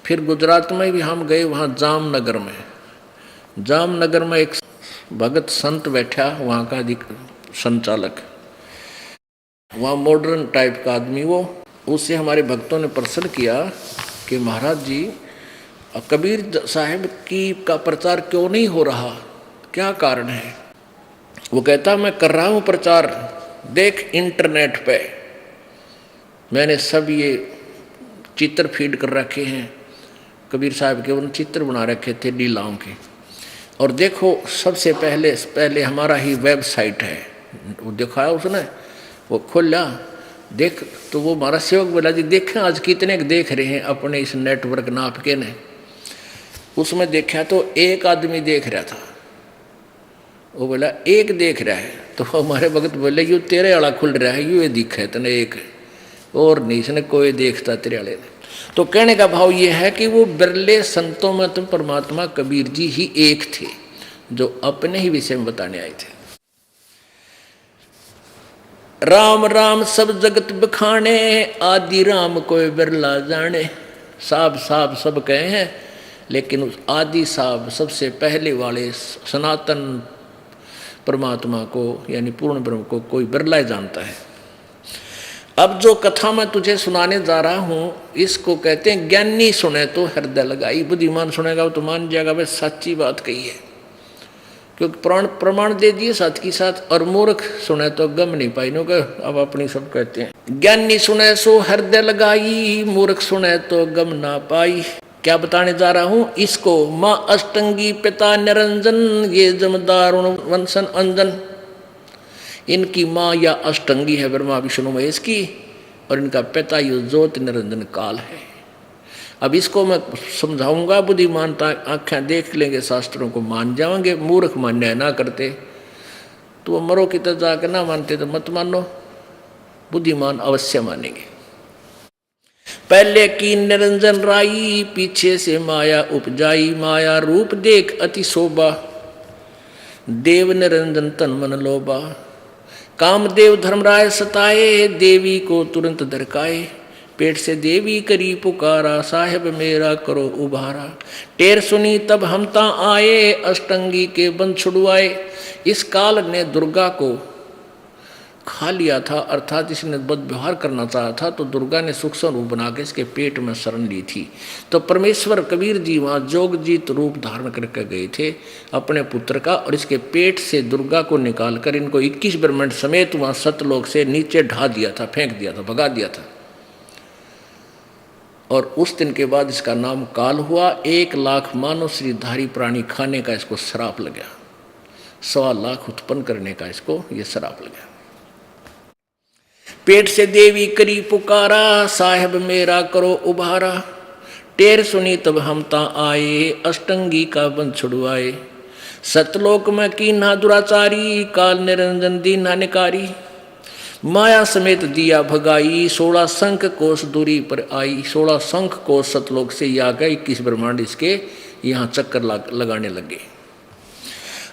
फिर गुजरात में भी हम गए वहाँ जामनगर में। जामनगर में एक भगत संत बैठा, वहाँ का संचालक, वहाँ मॉडर्न टाइप का आदमी वो। उससे हमारे भक्तों ने प्रश्न किया कि महाराज जी कबीर साहब का प्रचार क्यों नहीं हो रहा, क्या कारण है? वो कहता मैं कर रहा हूँ प्रचार, देख इंटरनेट पे मैंने सब ये चित्र फीड कर रखे हैं कबीर साहब के, उन्होंने चित्र बना रखे थे लीलाओं के। और देखो सबसे पहले हमारा ही वेबसाइट है, वो दिखाया उसने, वो खोला देख तो वो हमारा सेवक बोला जी देखें आज कितने देख रहे हैं अपने इस नेटवर्क नाप के ने। उसमें देखा तो एक आदमी देख रहा था। वो बोला एक देख रहा है, तो हमारे भगत बोले यू तेरे वाला खुल रहा है, यू ये दिखा है तने एक और नहीं, इसने कोई देखता तेरे वाले ने। तो कहने का भाव ये है कि वो बिरले संतों में तो परमात्मा कबीर जी ही एक थे जो अपने ही विषय में बताने आए थे। राम राम सब जगत बखाने, आदि राम कोई बिरला जाने। साहब सब कहे हैं, लेकिन उस आदि साहब सबसे पहले वाले सनातन परमात्मा को यानी पूर्ण ब्रह्म को कोई बिरला जानता है। अब जो कथा मैं तुझे सुनाने जा रहा हूँ इसको कहते हैं ज्ञानी सुने तो हृदय लगाई। बुद्धिमान सुनेगा तो मान जाएगा भाई सच्ची बात कही है, क्योंकि प्रमाण दे दिए साथ की साथ। और मूर्ख सुने तो गम नहीं पाई नो के अब अपनी सब कहते हैं। ज्ञानी सुने सो हृदय लगाई, मूर्ख सुने तो गम ना पाई। क्या बताने जा रहा हूँ इसको? माँ अष्टंगी पिता निरंजन, ये जमदार वंशन अंजन। इनकी माँ या अष्टंगी है ब्रह्मा विष्णु महेश की, और इनका पिता यो ज्योति निरंजन काल है। अब इसको मैं समझाऊंगा, बुद्धिमानता आँखें देख लेंगे, शास्त्रों को मान जाएंगे। मूर्ख मान्य ना करते तो मरो की तरह जाकर ना मानते तो मत मानो, बुद्धिमान अवश्य मानेंगे। पहले की निरंजन राई, पीछे से माया उपजाई। माया रूप देख अति शोभा, देव निरंजन तन मन लोभा। कामदेव धर्मराय सताए, देवी को तुरंत दरकाए। पेट से देवी करी पुकारा, साहेब मेरा करो उबारा। टेर सुनी तब हमता आए, अष्टंगी के बंध छुड़वाए। इस काल ने दुर्गा को खा लिया था, अर्थात इसने बदव्यवहार करना चाहा था, तो दुर्गा ने सूक्ष्म रूप बना के इसके पेट में शरण ली थी। तो परमेश्वर कबीर जी वहाँ जोगजीत रूप धारण करके गए थे अपने पुत्र का, और इसके पेट से दुर्गा को निकाल कर इनको 21 ब्रह्मांड समेत वहाँ सतलोक से नीचे ढा दिया था, फेंक दिया था, भगा दिया था। और उस दिन के बाद इसका नाम काल हुआ। 1 लाख मानव श्रीधारी प्राणी खाने का इसको श्राप लग गया, 1.25 लाख उत्पन्न करने का इसको ये श्राप लग गया। पेट से देवी करी पुकारा, साहेब मेरा करो उभारा। टेर सुनी तब हम ता आए, अष्टंगी का बंध छुड़वाए। सतलोक में कीन्हा दुराचारी, काल निरंजन दीन्हा निकारी। माया समेत दिया भगाई, 16 शंख कोस दूरी पर आई। 16 शंख कोस सतलोक से ये आ गए, 21 ब्रह्मांड इसके यहाँ चक्कर लगाने लगे।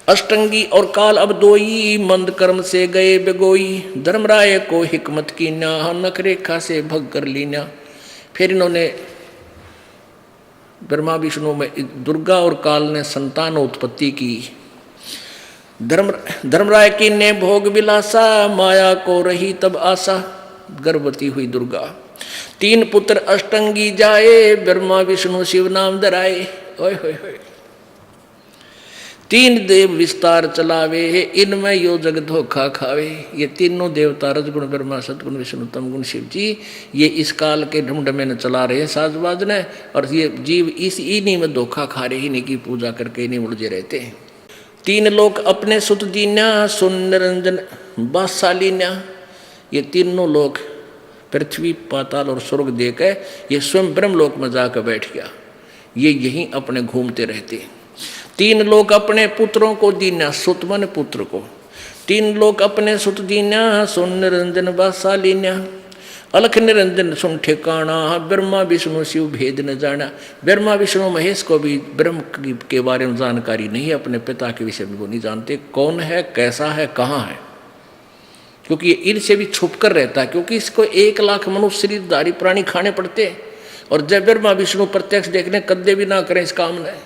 अष्टंगी और काल अब दोई, मंद कर्म से गए बेगोई। धर्मराय को हिकमत की ना, नखरेखा से भग कर लीना। फिर इन्होंने ब्रह्मा विष्णु में दुर्गा और काल ने संतान उत्पत्ति की। धर्मराय की ने भोग विलासा, माया को रही तब आशा। गर्भवती हुई दुर्गा, 3 पुत्र अष्टंगी जाए, ब्रह्मा विष्णु शिव नाम धराए। ओए होए होए, 3 देव विस्तार चलावे, इनमें यो जग धोखा खावे। ये तीनों देवता रजगुण ब्रह्मा, सतगुण विष्णु, तमगुण शिव जी, ये इस काल के ढमढमे ने चला रहे साजबाज ने, और ये जीव इस इन्हीं में धोखा खा रहे, इन्हीं की पूजा करके इन्हीं उलझे रहते हैं। 3 लोक अपने सुत दीन्या, सुन निरंजन बादशालीन्या। ये तीनों लोक पृथ्वी, पाताल और स्वर्ग देकर ये स्वयं ब्रह्मलोक में जाकर बैठ गया। ये यहीं अपने घूमते रहते हैं। 3 लोग अपने पुत्रों को दीन्या, सुत मन पुत्र को। 3 लोग अपने सुत दीन्या, सुन निरंजन बादशालीन्या। अलख निरंजन सुन ठिकाना, ब्रह्मा विष्णु शिव भेद न जाना। ब्रह्मा विष्णु महेश को भी ब्रह्म के बारे में जानकारी नहीं है, अपने पिता के विषय में वो नहीं जानते, कौन है, कैसा है, कहाँ है, क्योंकि ये इनसे भी छुप कर रहता है, क्योंकि इसको 1 लाख मनुष्य शरीरधारी प्राणी खाने पड़ते हैं। और जब ब्रह्मा विष्णु प्रत्यक्ष देखने कद्दे भी ना करें इस काम ने,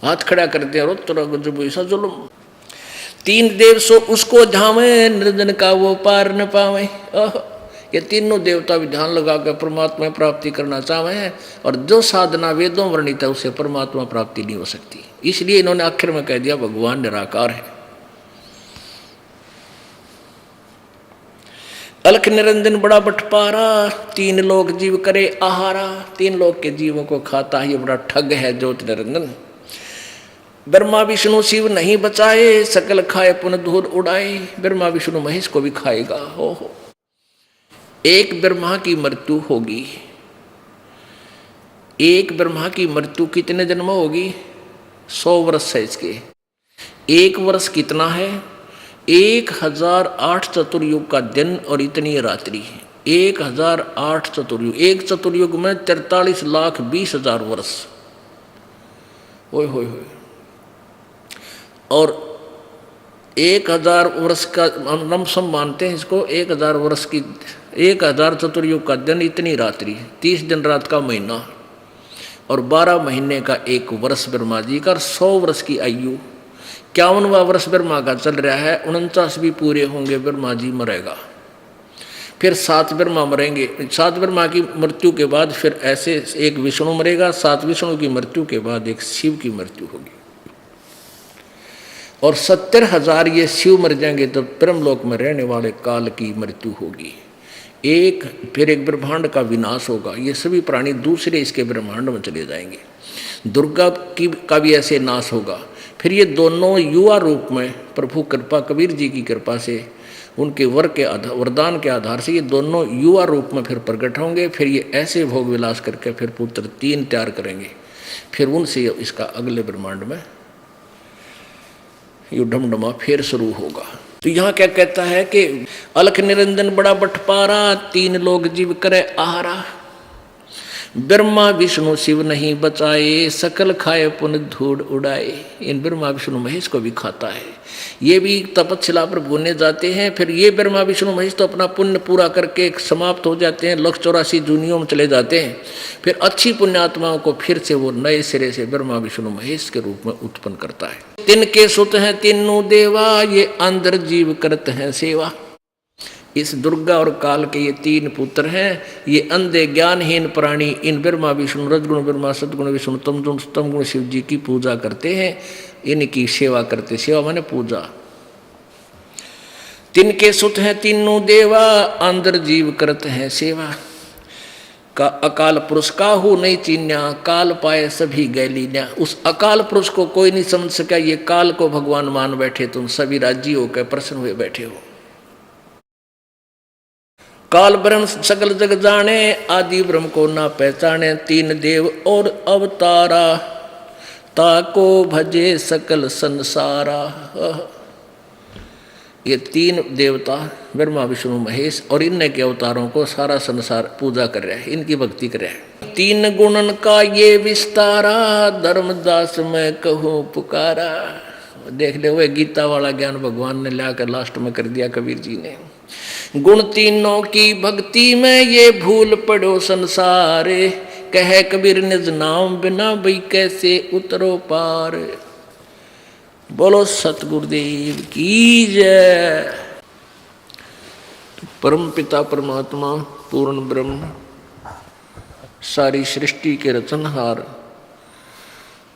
हाथ खड़ा करते हैं, और जब ऐसा जुल्म। 3 देव सो उसको धावे, निर्जन का वो पार न पावे। ये तीनों देवता भी ध्यान लगा कर परमात्मा प्राप्ति करना चाहे हैं, और जो साधना वेदों वर्णित है उससे परमात्मा प्राप्ति नहीं हो सकती। इसलिए इन्होंने आखिर में कह दिया भगवान निराकार है। अलख निरंजन बड़ा बटपारा, 3 लोक जीव करे आहारा। 3 लोक के जीवों को खाता है, ये बड़ा ठग है ज्योति निरंजन। ब्रह्मा विष्णु शिव नहीं बचाए, सकल खाए पुन धूल उड़ाए। ब्रह्मा विष्णु महेश को भी खाएगा। हो एक ब्रह्मा की मृत्यु होगी। एक ब्रह्मा की मृत्यु कितने जन्म होगी? 100 वर्ष है इसके। 1 वर्ष कितना है? 1008 चतुर्युग का दिन और इतनी रात्रि। 1008 चतुर्युग, एक चतुर्युग में 43,20,000 वर्ष। ओए होए होए। और 1000 वर्ष का हम सब मानते हैं इसको। 1000 वर्ष की 1000 चतुर्युग का दिन, इतनी रात्रि, 30 दिन रात का महीना, और 12 महीने का 1 वर्ष ब्रह्मा जी का। 100 वर्ष की आयु, 51वां वर्ष ब्रह्मा का चल रहा है। 49 भी पूरे होंगे, ब्रह्मा जी मरेगा। फिर 7 ब्रह्मा मरेंगे। 7 ब्रह्मा की मृत्यु के बाद फिर ऐसे एक विष्णु मरेगा। 7 विष्णु की मृत्यु के बाद एक शिव की मृत्यु होगी, और 70,000 ये शिव मर जाएंगे तो ब्रह्मलोक में रहने वाले काल की मृत्यु होगी। फिर एक ब्रह्मांड का विनाश होगा। ये सभी प्राणी दूसरे इसके ब्रह्मांड में चले जाएंगे। दुर्गा का भी ऐसे नाश होगा। फिर ये दोनों युवा रूप में प्रभु कृपा, कबीर जी की कृपा से, उनके वरदान के आधार से ये दोनों युवा रूप में फिर प्रकट होंगे। फिर ये ऐसे भोग विलास करके फिर पुत्र 3 तैयार करेंगे। फिर उनसे इसका अगले ब्रह्मांड में ये ढमढमा फिर शुरू होगा। तो यहाँ क्या कहता है कि अलख निरंजन बड़ा बटपारा, 3 लोग जीव करे आहारा। ब्रह्मा विष्णु शिव नहीं बचाए, सकल खाए पुन धूड़ उड़ाए। इन ब्रह्मा विष्णु महेश को भी खाता है। ये भी तपस्या पर भूने जाते हैं। फिर ये ब्रह्मा विष्णु महेश तो अपना पुण्य पूरा करके समाप्त हो जाते हैं, 184 जूनियों में चले जाते हैं। फिर अच्छी पुण्यात्माओं को फिर से वो नए सिरे से ब्रह्मा विष्णु महेश के रूप में उत्पन्न करता है। तिनके सुत हैं तीनों देवा, ये अंदर जीव करते हैं सेवा। इस दुर्गा और काल के ये तीन पुत्र हैं, ये अंधे ज्ञानहीन प्राणी इन ब्रह्मा विष्णु रजगुण ब्रह्मा सदगुण विष्णु तम गुण शिव जी की पूजा करते हैं, इनकी सेवा करते। सेवा माने पूजा। तिनके सुत हैं तीनों देवा, अंदर जीव करत हैं सेवा। का अकाल पुरुष काहू नहीं चीन्या, काल पाए सभी गैलीन्या। उस अकाल पुरुष को कोई नहीं समझ सका, ये काल को भगवान मान बैठे, तुम सभी राजी होकर प्रसन्न हुए बैठे हो। काल ब्रह्म सकल जग जाने, आदि ब्रह्म को ना पहचाने। तीन देव और अवतारा, ताको भजे सकल संसारा। ये तीन देवता ब्रह्मा विष्णु महेश और इनने के अवतारों को सारा संसार पूजा कर रहा है, इनकी भक्ति कर रहा है। तीन गुणन का ये विस्तारा, धर्मदास मैं कहूँ पुकारा। देख ले, वो गीता वाला ज्ञान भगवान ने लाकर लास्ट में कर दिया कबीर जी ने। गुण तीनों की भक्ति में ये भूल पड़ो संसारे, कहे कबीर निज नाम बिना भई कैसे उतरो पार। बोलो सतगुरुदेव की जय। परम पिता परमात्मा पूर्ण ब्रह्म, सारी सृष्टि के रचनहार,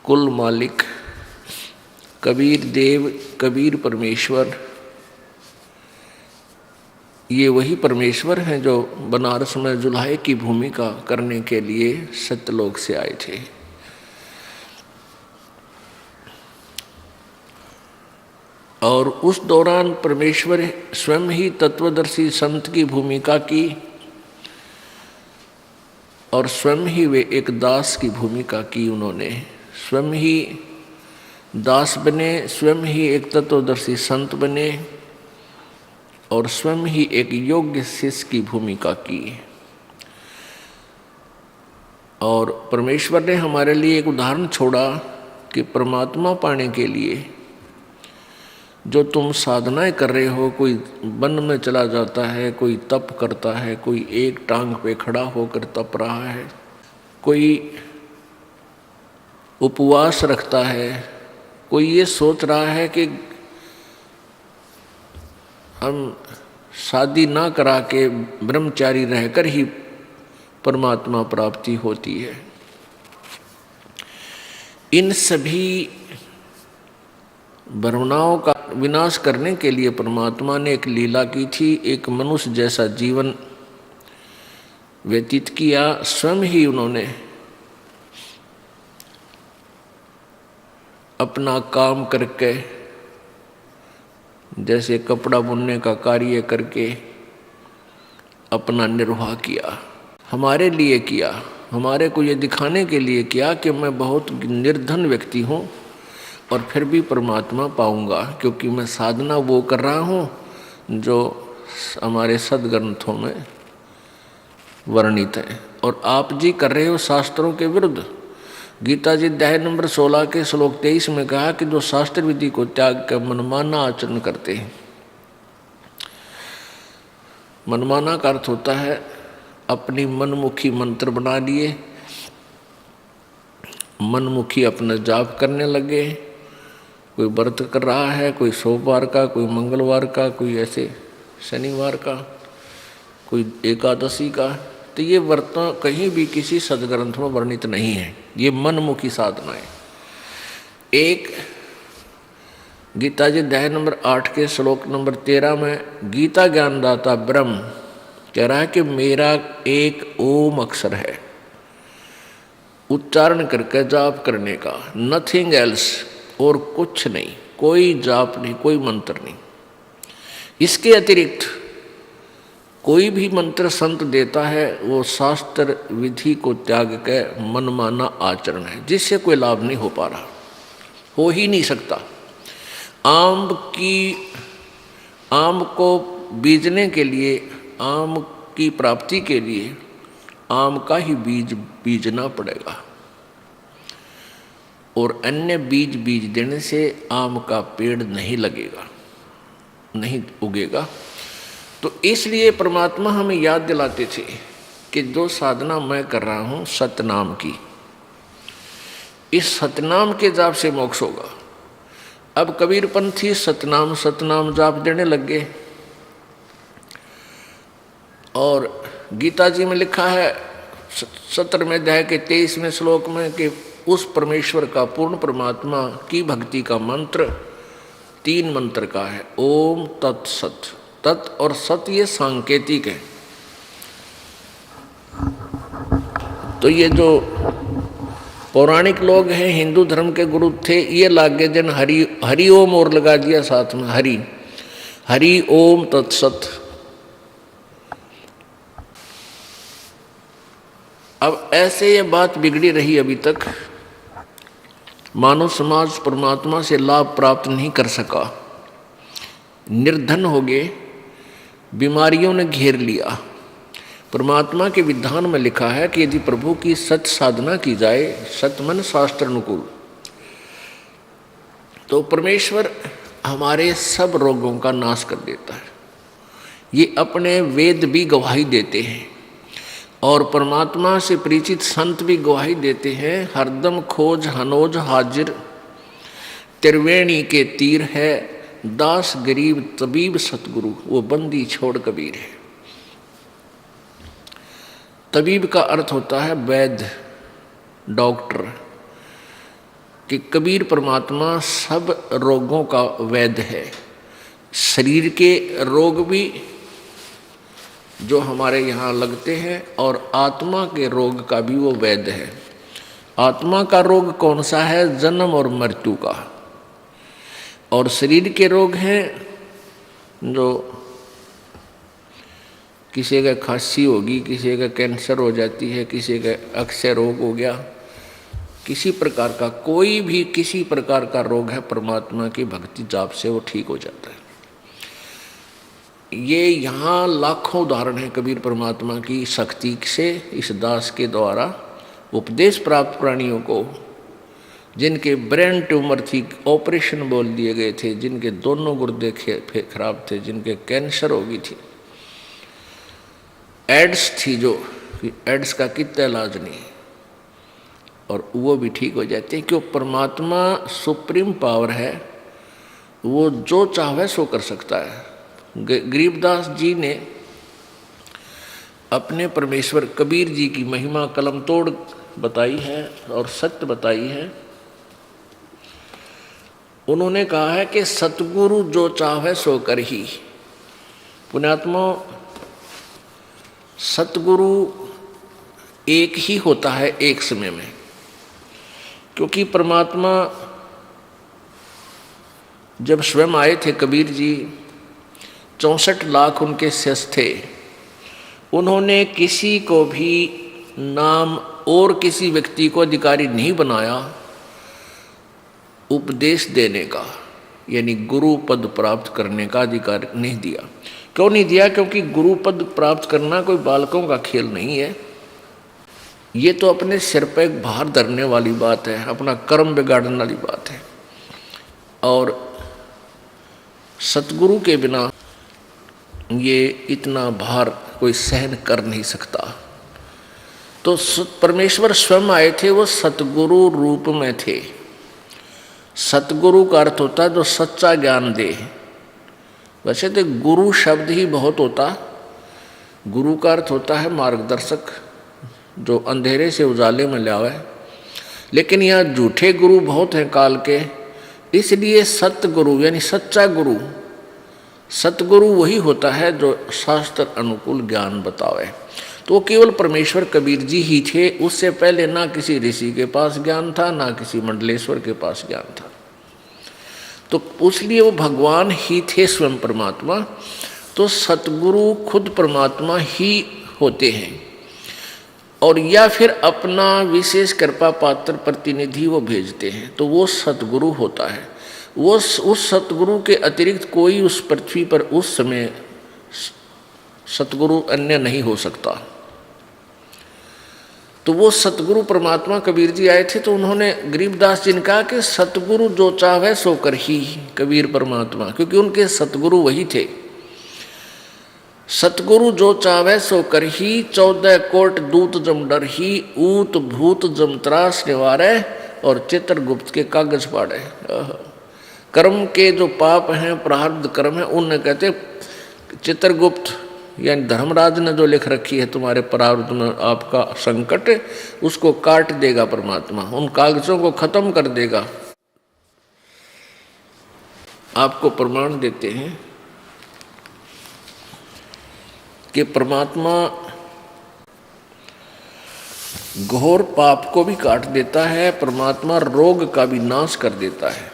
कुल मालिक कबीर देव, कबीर परमेश्वर, ये वही परमेश्वर हैं जो बनारस में जुल्हे की भूमिका करने के लिए सत्यलोक से आए थे। और उस दौरान परमेश्वर स्वयं ही तत्वदर्शी संत की भूमिका की और स्वयं ही वे एक दास की भूमिका की। उन्होंने स्वयं ही दास बने, स्वयं ही एक तत्वदर्शी संत बने और स्वयं ही एक योग्य शिष्य की भूमिका की। और परमेश्वर ने हमारे लिए एक उदाहरण छोड़ा कि परमात्मा पाने के लिए जो तुम साधनाएं कर रहे हो, कोई वन में चला जाता है, कोई तप करता है, कोई एक टांग पे खड़ा होकर तप रहा है, कोई उपवास रखता है, कोई ये सोच रहा है कि हम शादी ना करा के ब्रह्मचारी रहकर ही परमात्मा प्राप्ति होती है। इन सभी भ्रमणाओं का विनाश करने के लिए परमात्मा ने एक लीला की थी। एक मनुष्य जैसा जीवन व्यतीत किया। स्वयं ही उन्होंने अपना काम करके, जैसे कपड़ा बुनने का कार्य करके अपना निर्वाह किया। हमारे लिए किया, हमारे को ये दिखाने के लिए किया कि मैं बहुत निर्धन व्यक्ति हूँ और फिर भी परमात्मा पाऊंगा, क्योंकि मैं साधना वो कर रहा हूँ जो हमारे सदग्रंथों में वर्णित है। और आप जी कर रहे हो शास्त्रों के विरुद्ध। गीता जी अध्याय नंबर 16 के श्लोक 23 में कहा कि जो शास्त्र विधि को त्याग कर मनमाना आचरण करते हैं। मनमाना का अर्थ होता है अपनी मनमुखी मंत्र बना लिए, मनमुखी अपना जाप करने लगे। कोई व्रत कर रहा है, कोई सोमवार का, कोई मंगलवार का, कोई ऐसे शनिवार का, कोई एकादशी का, तो ये व्रत कहीं भी किसी सदग्रंथ में वर्णित नहीं है। ये मनमुखी साधना है। एक गीता जी अध्याय नंबर 8 के श्लोक नंबर 13 में गीता ज्ञानदाता ब्रह्म कह रहा है कि मेरा एक ओम अक्षर है, उच्चारण करके जाप करने का, नथिंग एल्स, और कुछ नहीं, कोई जाप नहीं, कोई मंत्र नहीं। इसके अतिरिक्त कोई भी मंत्र संत देता है वो शास्त्र विधि को त्याग के मनमाना आचरण है, जिससे कोई लाभ नहीं हो पा रहा, हो ही नहीं सकता। आम को बीजने के लिए, आम की प्राप्ति के लिए आम का ही बीज बीजना पड़ेगा, और अन्य बीज बीज देने से आम का पेड़ नहीं लगेगा, नहीं उगेगा। तो इसलिए परमात्मा हमें याद दिलाते थे कि जो साधना मैं कर रहा हूँ सतनाम की, इस सतनाम के जाप से मोक्ष होगा। अब कबीरपंथी सतनाम सतनाम जाप देने लग गए। और गीता जी में लिखा है 17वें अध्याय के 23वें श्लोक में कि उस परमेश्वर का, पूर्ण परमात्मा की भक्ति का मंत्र 3 मंत्र का है, ओम तत्सत। तत् और सत ये सांकेतिक है। तो ये जो पौराणिक लोग हैं, हिंदू धर्म के गुरु थे, ये लागे जन हरि ओम और लगा दिया साथ में, हरि ओम तत्सत। अब ऐसे ये बात बिगड़ी रही अभी तक, मानव समाज परमात्मा से लाभ प्राप्त नहीं कर सका, निर्धन हो गए, बीमारियों ने घेर लिया। परमात्मा के विधान में लिखा है कि यदि प्रभु की सत साधना की जाए, सतमन शास्त्र अनुकूल, तो परमेश्वर हमारे सब रोगों का नाश कर देता है। ये अपने वेद भी गवाही देते हैं और परमात्मा से परिचित संत भी गवाही देते हैं। हरदम खोज हनोज हाजिर, त्रिवेणी के तीर है, दास गरीब तबीब सतगुरु, वो बंदी छोड़ कबीर है। तबीब का अर्थ होता है वैद्य, डॉक्टर, कि कबीर परमात्मा सब रोगों का वैद्य है। शरीर के रोग भी जो हमारे यहाँ लगते हैं और आत्मा के रोग का भी वो वैद्य है। आत्मा का रोग कौन सा है? जन्म और मृत्यु का। और शरीर के रोग हैं जो किसी का खांसी होगी, किसी का कैंसर हो जाती है, किसी का अक्षय रोग हो गया, किसी प्रकार का कोई भी किसी प्रकार का रोग है, परमात्मा की भक्ति जाप से वो ठीक हो जाता है। ये यहाँ लाखों उदाहरण है कबीर परमात्मा की शक्ति से, इस दास के द्वारा उपदेश प्राप्त प्राणियों को, जिनके ब्रेन ट्यूमर थी, ऑपरेशन बोल दिए गए थे, जिनके दोनों गुर्दे खराब थे, जिनके कैंसर हो गई थी, एड्स थी, जो एड्स का कितना इलाज नहीं, और वो भी ठीक हो जाते हैं। क्यों? परमात्मा सुप्रीम पावर है, वो जो चाहे सो कर सकता है। गरीबदास जी ने अपने परमेश्वर कबीर जी की महिमा कलम तोड़ बताई है और सत्य बताई है। उन्होंने कहा है कि सतगुरु जो चाहे सो कर ही। पुण्यात्मा, सतगुरु एक ही होता है एक समय में, क्योंकि परमात्मा जब स्वयं आए थे कबीर जी, 64 लाख उनके शिष्य थे, उन्होंने किसी को भी नाम और किसी व्यक्ति को अधिकारी नहीं बनाया उपदेश देने का, यानी गुरु पद प्राप्त करने का अधिकार नहीं दिया। क्यों नहीं दिया? क्योंकि गुरु पद प्राप्त करना कोई बालकों का खेल नहीं है। ये तो अपने सिर पर एक भार धरने वाली बात है, अपना कर्म बिगाड़ने वाली बात है। और सतगुरु के बिना ये इतना भार कोई सहन कर नहीं सकता। तो परमेश्वर स्वयं आए थे, वो सतगुरु रूप में थे। सतगुरु का अर्थ होता है जो सच्चा ज्ञान दे। वैसे तो गुरु शब्द ही बहुत होता, गुरु का अर्थ होता है मार्गदर्शक, जो अंधेरे से उजाले में लावे, लेकिन यहाँ झूठे गुरु बहुत हैं काल के, इसलिए सतगुरु यानी सच्चा गुरु, सतगुरु वही होता है जो शास्त्र अनुकूल ज्ञान बतावे। तो वो केवल परमेश्वर कबीर जी ही थे, उससे पहले ना किसी ऋषि के पास ज्ञान था, ना किसी मंडलेश्वर के पास ज्ञान था। तो उसलिए वो भगवान ही थे, स्वयं परमात्मा। तो सतगुरु खुद परमात्मा ही होते हैं, और या फिर अपना विशेष कृपा पात्र प्रतिनिधि वो भेजते हैं, तो वो सतगुरु होता है। वो उस सतगुरु के अतिरिक्त कोई उस पृथ्वी पर उस समय सतगुरु अन्य नहीं हो सकता। तो वो सतगुरु परमात्मा कबीर जी आए थे, तो उन्होंने गरीबदास जी ने कहा कि सतगुरु जो चाहे सो कर ही, कबीर परमात्मा, क्योंकि उनके सतगुरु वही थे। सतगुरु जो चाहे सो कर ही, 14 कोट दूत जम डर ही, ऊत भूत जम त्रास निवारे, और चित्रगुप्त के कागज पाड़े। कर्म के जो पाप हैं, प्रारब्ध कर्म है, उन्हें कहते चित्रगुप्त यानी धर्मराज ने जो लिख रखी है तुम्हारे प्रारब्ध में आपका संकट, उसको काट देगा परमात्मा, उन कागजों को खत्म कर देगा। आपको प्रमाण देते हैं कि परमात्मा घोर पाप को भी काट देता है, परमात्मा रोग का भी नाश कर देता है,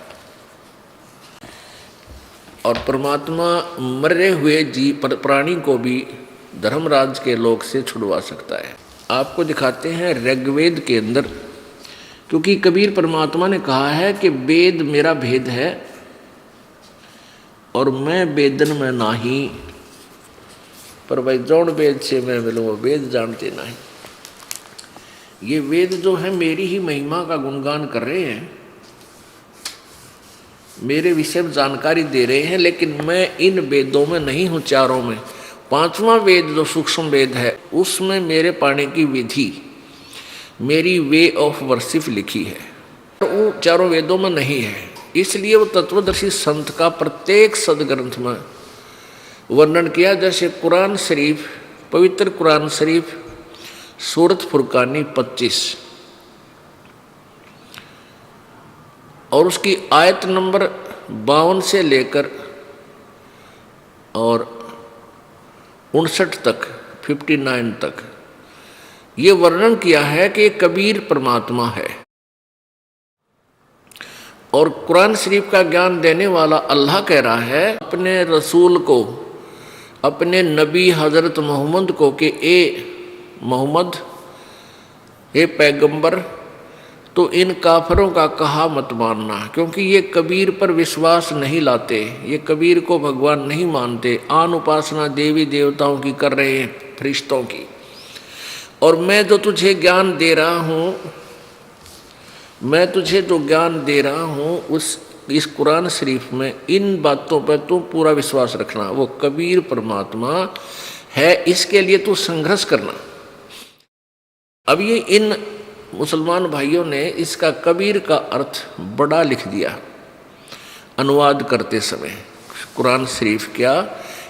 और परमात्मा मरे हुए जीव प्राणी को भी धर्मराज के लोक से छुड़वा सकता है। आपको दिखाते हैं ऋग्वेद के अंदर, क्योंकि कबीर परमात्मा ने कहा है कि वेद मेरा भेद है और मैं वेदन में नाही, पर भाई जौन वेद से मैं मिलूँ वो वेद जानते नहीं। ये वेद जो है मेरी ही महिमा का गुणगान कर रहे हैं, मेरे विषय में जानकारी दे रहे हैं, लेकिन मैं इन वेदों में नहीं हूँ, चारों में। पांचवा वेद जो सूक्ष्म वेद है उसमें मेरे पाने की विधि, मेरी वे ऑफ वर्शिप लिखी है, वो चारों वेदों में नहीं है। इसलिए वो तत्वदर्शी संत का प्रत्येक सदग्रंथ में वर्णन किया, जैसे कुरान शरीफ, पवित्र कुरान शरीफ सूरत फुरकानी 25 और उसकी आयत नंबर 52 से लेकर और 59 तक 59 तक ये वर्णन किया है कि कबीर परमात्मा है, और कुरान शरीफ का ज्ञान देने वाला अल्लाह कह रहा है अपने रसूल को, अपने नबी हजरत मोहम्मद को कि ए मोहम्मद, ए पैगंबर, तो इन काफरों का कहा मत मानना, क्योंकि ये कबीर पर विश्वास नहीं लाते, ये कबीर को भगवान नहीं मानते, आन उपासना देवी देवताओं की कर रहे हैं, फरिश्तों की। और मैं जो तुझे ज्ञान दे रहा हूँ, मैं तुझे जो ज्ञान दे रहा हूँ इस कुरान शरीफ में, इन बातों पर तू पूरा विश्वास रखना। वो कबीर परमात्मा है, इसके लिए तू संघर्ष करना। अब ये इन मुसलमान भाइयों ने इसका कबीर का अर्थ बड़ा लिख दिया अनुवाद करते समय। कुरान शरीफ क्या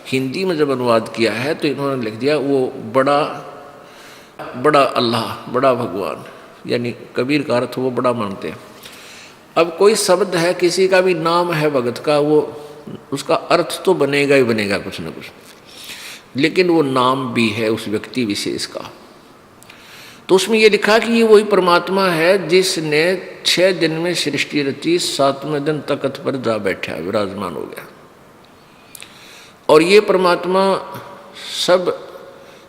हिंदी में जब अनुवाद किया है तो इन्होंने लिख दिया वो बड़ा अल्लाह, बड़ा भगवान, यानी कबीर का अर्थ वो बड़ा मानते हैं। अब कोई शब्द है, किसी का भी नाम है भगत का, वो उसका अर्थ तो बनेगा ही बनेगा कुछ न कुछ, लेकिन वो नाम भी है उस व्यक्ति विशेष का। तो उसमें ये लिखा कि ये वही परमात्मा है जिसने 6 दिन में सृष्टि रची, 7वें दिन तख्त पर जा बैठा, विराजमान हो गया। और ये परमात्मा सब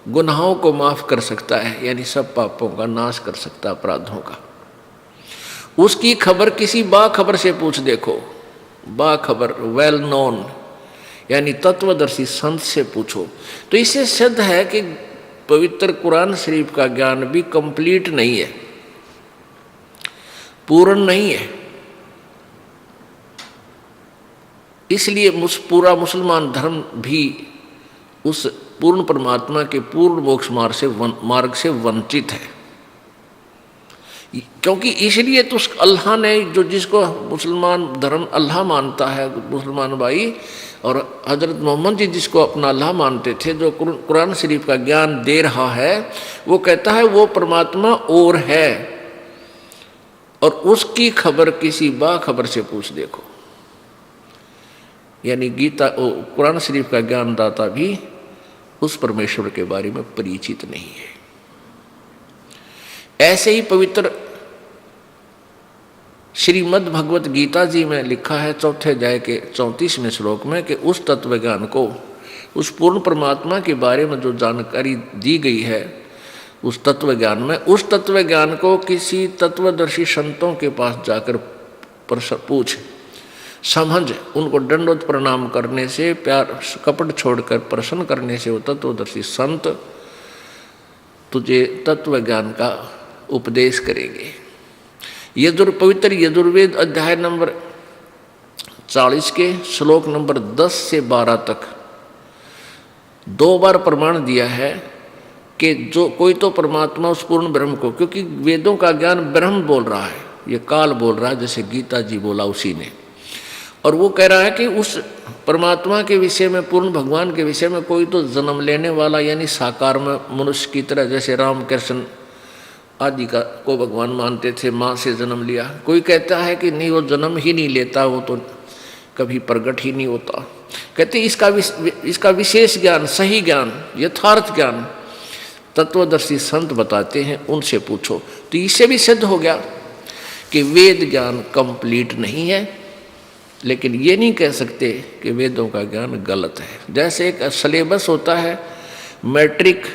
गुनाहों को माफ कर सकता है, यानी सब पापों का नाश कर सकता है, अपराधों का। उसकी खबर किसी बाखबर से पूछ देखो, बाखबर, वेल नोन, यानी तत्वदर्शी संत से पूछो। तो इससे सिद्ध है कि पवित्र कुरान शरीफ का ज्ञान भी कंप्लीट नहीं है, पूर्ण नहीं है। इसलिए पूरा मुसलमान धर्म भी उस पूर्ण परमात्मा के पूर्ण मोक्ष मार्ग से वंचित है। क्योंकि इसलिए तो अल्लाह ने, जो जिसको मुसलमान धर्म अल्लाह मानता है मुसलमान भाई, और हजरत मोहम्मद जी जिसको अपना अल्लाह मानते थे, जो कुरान शरीफ का ज्ञान दे रहा है, वो कहता है वो परमात्मा और है, और उसकी खबर किसी बाखबर से पूछ देखो। यानी गीता, कुरान शरीफ का ज्ञानदाता भी उस परमेश्वर के बारे में परिचित नहीं है। ऐसे ही पवित्र श्रीमद् भगवत गीता जी में लिखा है 4th अध्याय के 34वें श्लोक में कि उस तत्व ज्ञान को, उस पूर्ण परमात्मा के बारे में जो जानकारी दी गई है उस तत्व ज्ञान में, उस तत्व ज्ञान को किसी तत्वदर्शी संतों के पास जाकर पूछ, समझ, उनको दंडवत प्रणाम करने से, प्यार कपट छोड़कर प्रसन्न करने से वो तत्वदर्शी संत तुझे तत्व ज्ञान का उपदेश करेंगे। पवित्र यजुर्वेद अध्याय नंबर 40 के श्लोक नंबर 10 से 12 तक 2 बार प्रमाण दिया है कि जो कोई तो परमात्मा उस पूर्ण ब्रह्म को, क्योंकि वेदों का ज्ञान ब्रह्म बोल रहा है, ये काल बोल रहा है, जैसे गीता जी बोला उसी ने, और वो कह रहा है कि उस परमात्मा के विषय में, पूर्ण भगवान के विषय में कोई तो जन्म लेने वाला, यानी साकार में मनुष्य की तरह, जैसे राम कृष्ण आदि का को भगवान मानते थे, माँ से जन्म लिया। कोई कहता है कि नहीं, वो जन्म ही नहीं लेता, वो तो कभी प्रकट ही नहीं होता। कहते इसका विशेष ज्ञान, सही ज्ञान, यथार्थ ज्ञान तत्वदर्शी संत बताते हैं, उनसे पूछो। तो इससे भी सिद्ध हो गया कि वेद ज्ञान कंप्लीट नहीं है, लेकिन ये नहीं कह सकते कि वेदों का ज्ञान गलत है। जैसे एक सिलेबस होता है, मैट्रिक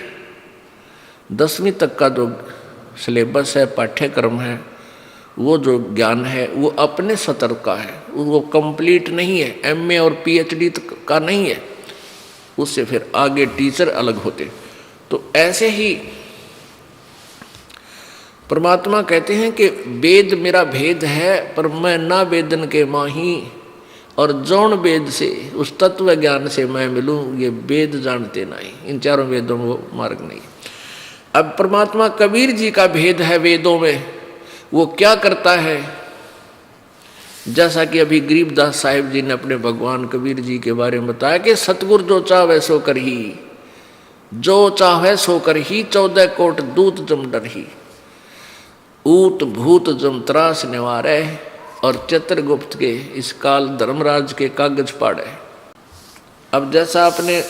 10वीं तक का जो सिलेबस है, पाठ्यक्रम है, वो जो ज्ञान है वो अपने सतर का है, वो कंप्लीट नहीं है, एमए और पीएचडी तक का नहीं है, उससे फिर आगे टीचर अलग होते। तो ऐसे ही परमात्मा कहते हैं कि वेद मेरा भेद है, पर मैं ना वेदन के माही, और जौन वेद से, उस तत्व ज्ञान से मैं मिलूं, ये वेद जानते नहीं। इन चारों वेदों में वो मार्ग नहीं। अब परमात्मा कबीर जी का भेद है वेदों में, वो क्या करता है, जैसा कि अभी गरीबदास साहिब जी ने अपने भगवान कबीर जी के बारे में बताया कि सतगुर जो चाहे सो कर ही, जो चाहे सो कर ही, 14 कोट दूत जम डर ही, ऊत भूत जम त्रास निवारे, और चित्रगुप्त के इस काल धर्मराज के कागज पाड़े। अब जैसा आपने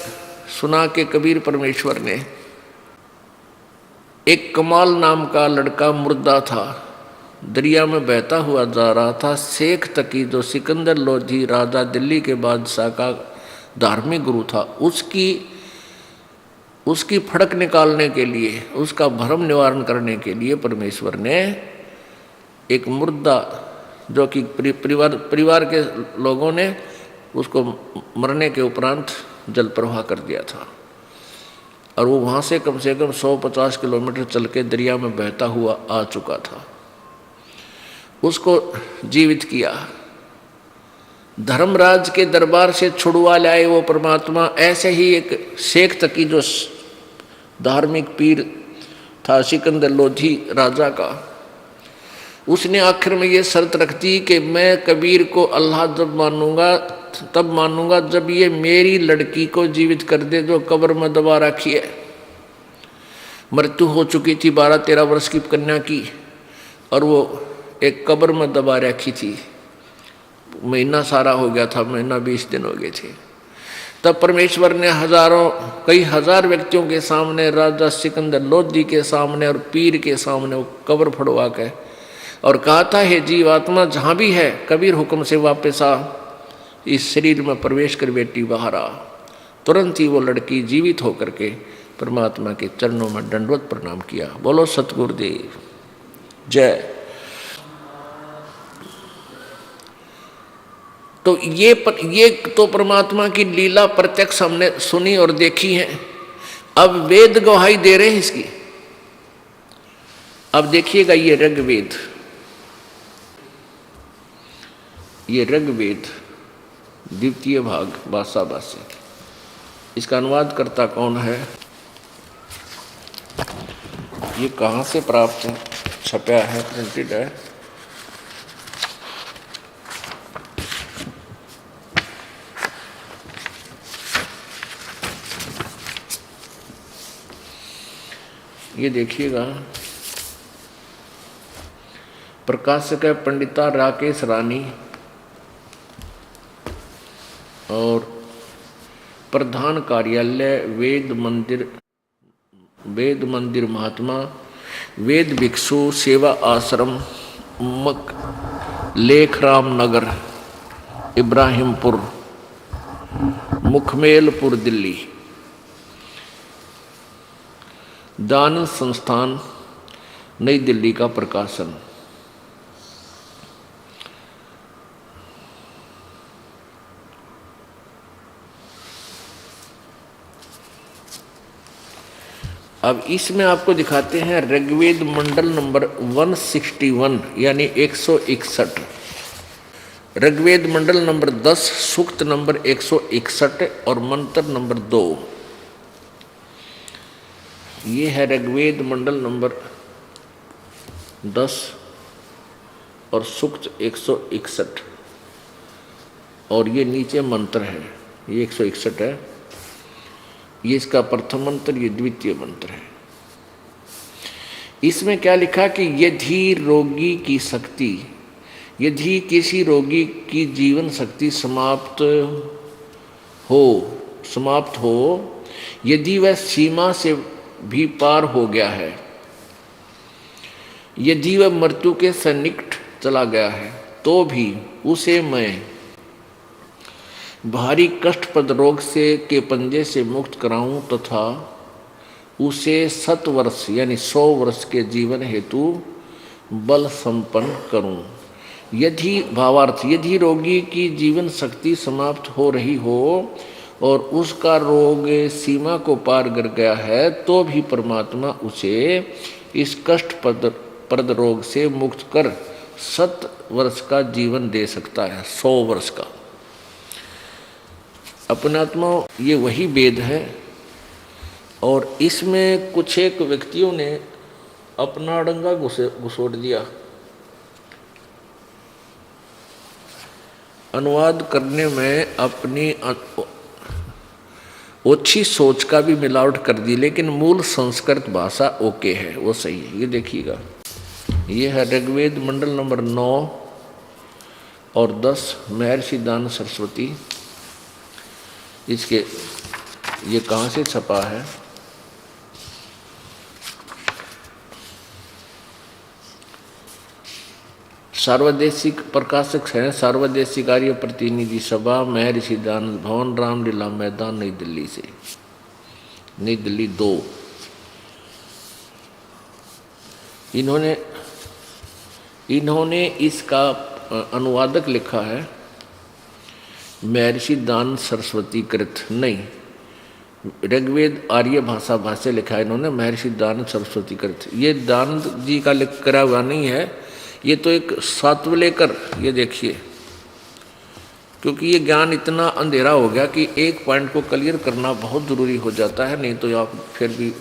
सुना कि कबीर परमेश्वर ने, एक कमाल नाम का लड़का मुर्दा था, दरिया में बहता हुआ जा रहा था। शेख तकी जो सिकंदर लोधी राजा दिल्ली के बादशाह का धार्मिक गुरु था, उसकी फड़क निकालने के लिए, उसका भ्रम निवारण करने के लिए परमेश्वर ने एक मुर्दा, जो कि परिवार के लोगों ने उसको मरने के उपरांत जल प्रवाह कर दिया था, और वो वहाँ से कम 150 किलोमीटर चल के दरिया में बहता हुआ आ चुका था। उसको जीवित किया, धर्मराज के दरबार से छुड़वा लाए वो परमात्मा। ऐसे ही एक शेख तकी जो धार्मिक पीर था सिकंदर लोधी राजा का, उसने आखिर में ये शर्त रख दी कि मैं कबीर को अल्लाह तब मानूंगा जब ये मेरी लड़की को जीवित कर दे, जो कब्र में दबा रखी है। मृत्यु हो चुकी थी 12-13 वर्ष की कन्या की, और वो एक कब्र में दबा रखी थी। महीना सारा हो गया था, महीना 20 दिन हो गए थे। तब परमेश्वर ने कई हजार व्यक्तियों के सामने, राजा सिकंदर लोधी के सामने और पीर के सामने वो कब्र फड़वा के और कहा था, हे जीवात्मा जहाँ भी है, कबीर हुक्म से वापस आ, इस शरीर में प्रवेश कर बेटी बाहर आ। तुरंत ही वो लड़की जीवित होकर के परमात्मा के चरणों में दंडवत प्रणाम किया। बोलो सतगुरुदेव जय। तो ये तो परमात्मा की लीला प्रत्यक्ष हमने सुनी और देखी है। अब वेद गवाही दे रहे हैं इसकी। अब देखिएगा, ये ऋग्वेद, ये ऋग्वेद द्वितीय भाग बासा, इसका अनुवाद करता कौन है, ये कहाँ से प्राप्त है, छपया है, प्रिंटेड है। ये देखिएगा, प्रकाशक है पंडिता राकेश रानी, और प्रधान कार्यालय वेद मंदिर महात्मा वेद भिक्षु सेवा आश्रम लेखराम नगर इब्राहिमपुर मुखमेलपुर दिल्ली। दान संस्थान नई दिल्ली का प्रकाशन। अब इसमें आपको दिखाते हैं ऋग्वेद मंडल नंबर 161 यानी 161, ऋग्वेद मंडल नंबर 10 सूक्त नंबर 161 और मंत्र नंबर 2। ये है ऋग्वेद मंडल नंबर 10 और सूक्त 161। और ये नीचे मंत्र है, ये 161 है। ये इसका प्रथम मंत्र, ये द्वितीय मंत्र है। इसमें क्या लिखा कि यदि रोगी की शक्ति, यदि किसी रोगी की जीवन शक्ति समाप्त हो, यदि वह सीमा से भी पार हो गया है, यदि वह मृत्यु के सन्निकट चला गया है, तो भी उसे मैं भारी कष्टप्रद रोग के पंजे से मुक्त कराऊं तथा उसे 100 वर्ष यानी 100 वर्ष के जीवन हेतु बल संपन्न करूं। यदि भावार्थ, यदि रोगी की जीवन शक्ति समाप्त हो रही हो और उसका रोग सीमा को पार कर गया है, तो भी परमात्मा उसे इस कष्टप्रद रोग से मुक्त कर 100 वर्ष का जीवन दे सकता है, 100 वर्ष का। अपनात्मा ये वही वेद है। और इसमें कुछ एक व्यक्तियों ने अपना डंगा घुसोट दिया। अनुवाद करने में अपनी ओछी सोच का भी मिलावट कर दी, लेकिन मूल संस्कृत भाषा ओके है, वो सही है। ये देखिएगा, ये है ऋग्वेद मंडल नंबर 9 और 10, महर्षि दान सरस्वती। इसके ये कहाँ से छपा है? सार्वदेशिक प्रकाशक है, सार्वदेशिक आर्य प्रतिनिधि सभा, महर्षि दानंद भवन, रामलीला मैदान, नई दिल्ली से, नई दिल्ली 2। इन्होंने इसका अनुवादक लिखा है महर्षि दानंद सरस्वती कृत, नहीं, ऋग्वेद आर्य भाषा भाष्य लिखा है इन्होंने महर्षि दानंद सरस्वती कृत। ये दानंद जी का लिख करा हुआ नहीं है, ये तो एक सात्वलेकर। ये देखिए, क्योंकि ये ज्ञान इतना अंधेरा हो गया कि एक पॉइंट को क्लियर करना बहुत ज़रूरी हो जाता है, नहीं तो आप फिर भी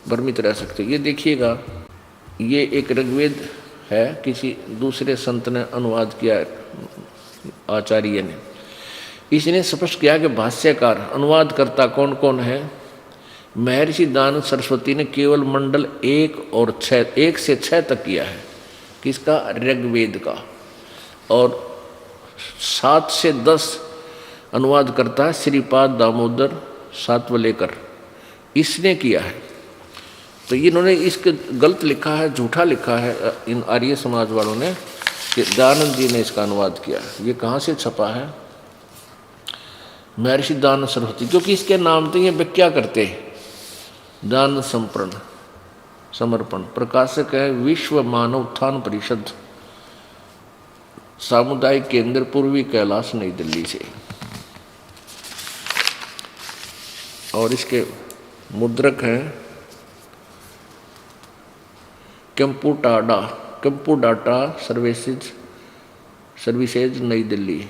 भ्रमित रह सकते। ये देखिएगा, ये एक ऋग्वेद है, किसी दूसरे संत ने अनुवाद किया, आचार्य ने। इसने स्पष्ट किया कि भाष्यकार अनुवादकर्ता कौन कौन है। महर्षि दानंद सरस्वती ने केवल मंडल 1 से 6 तक किया है, किसका? ऋग्वेद का। और 7 से 10 अनुवाद करता है श्रीपाद दामोदर सातवलेकर, इसने किया है। तो इन्होंने इसके गलत लिखा है, झूठा लिखा है इन आर्य समाज वालों ने कि दानंद जी ने इसका अनुवाद किया। ये कहाँ से छपा है? महर्षि दानंद सरस्वती, क्योंकि इसके नाम तो ये व्याख्या करते हैं दान समर्पण। प्रकाशक है विश्व मानव उत्थान परिषद, सामुदायिक केंद्र, पूर्वी कैलाश, नई दिल्ली से। और इसके मुद्रक हैं कंप्यूडाटा सर्विसेज, नई दिल्ली।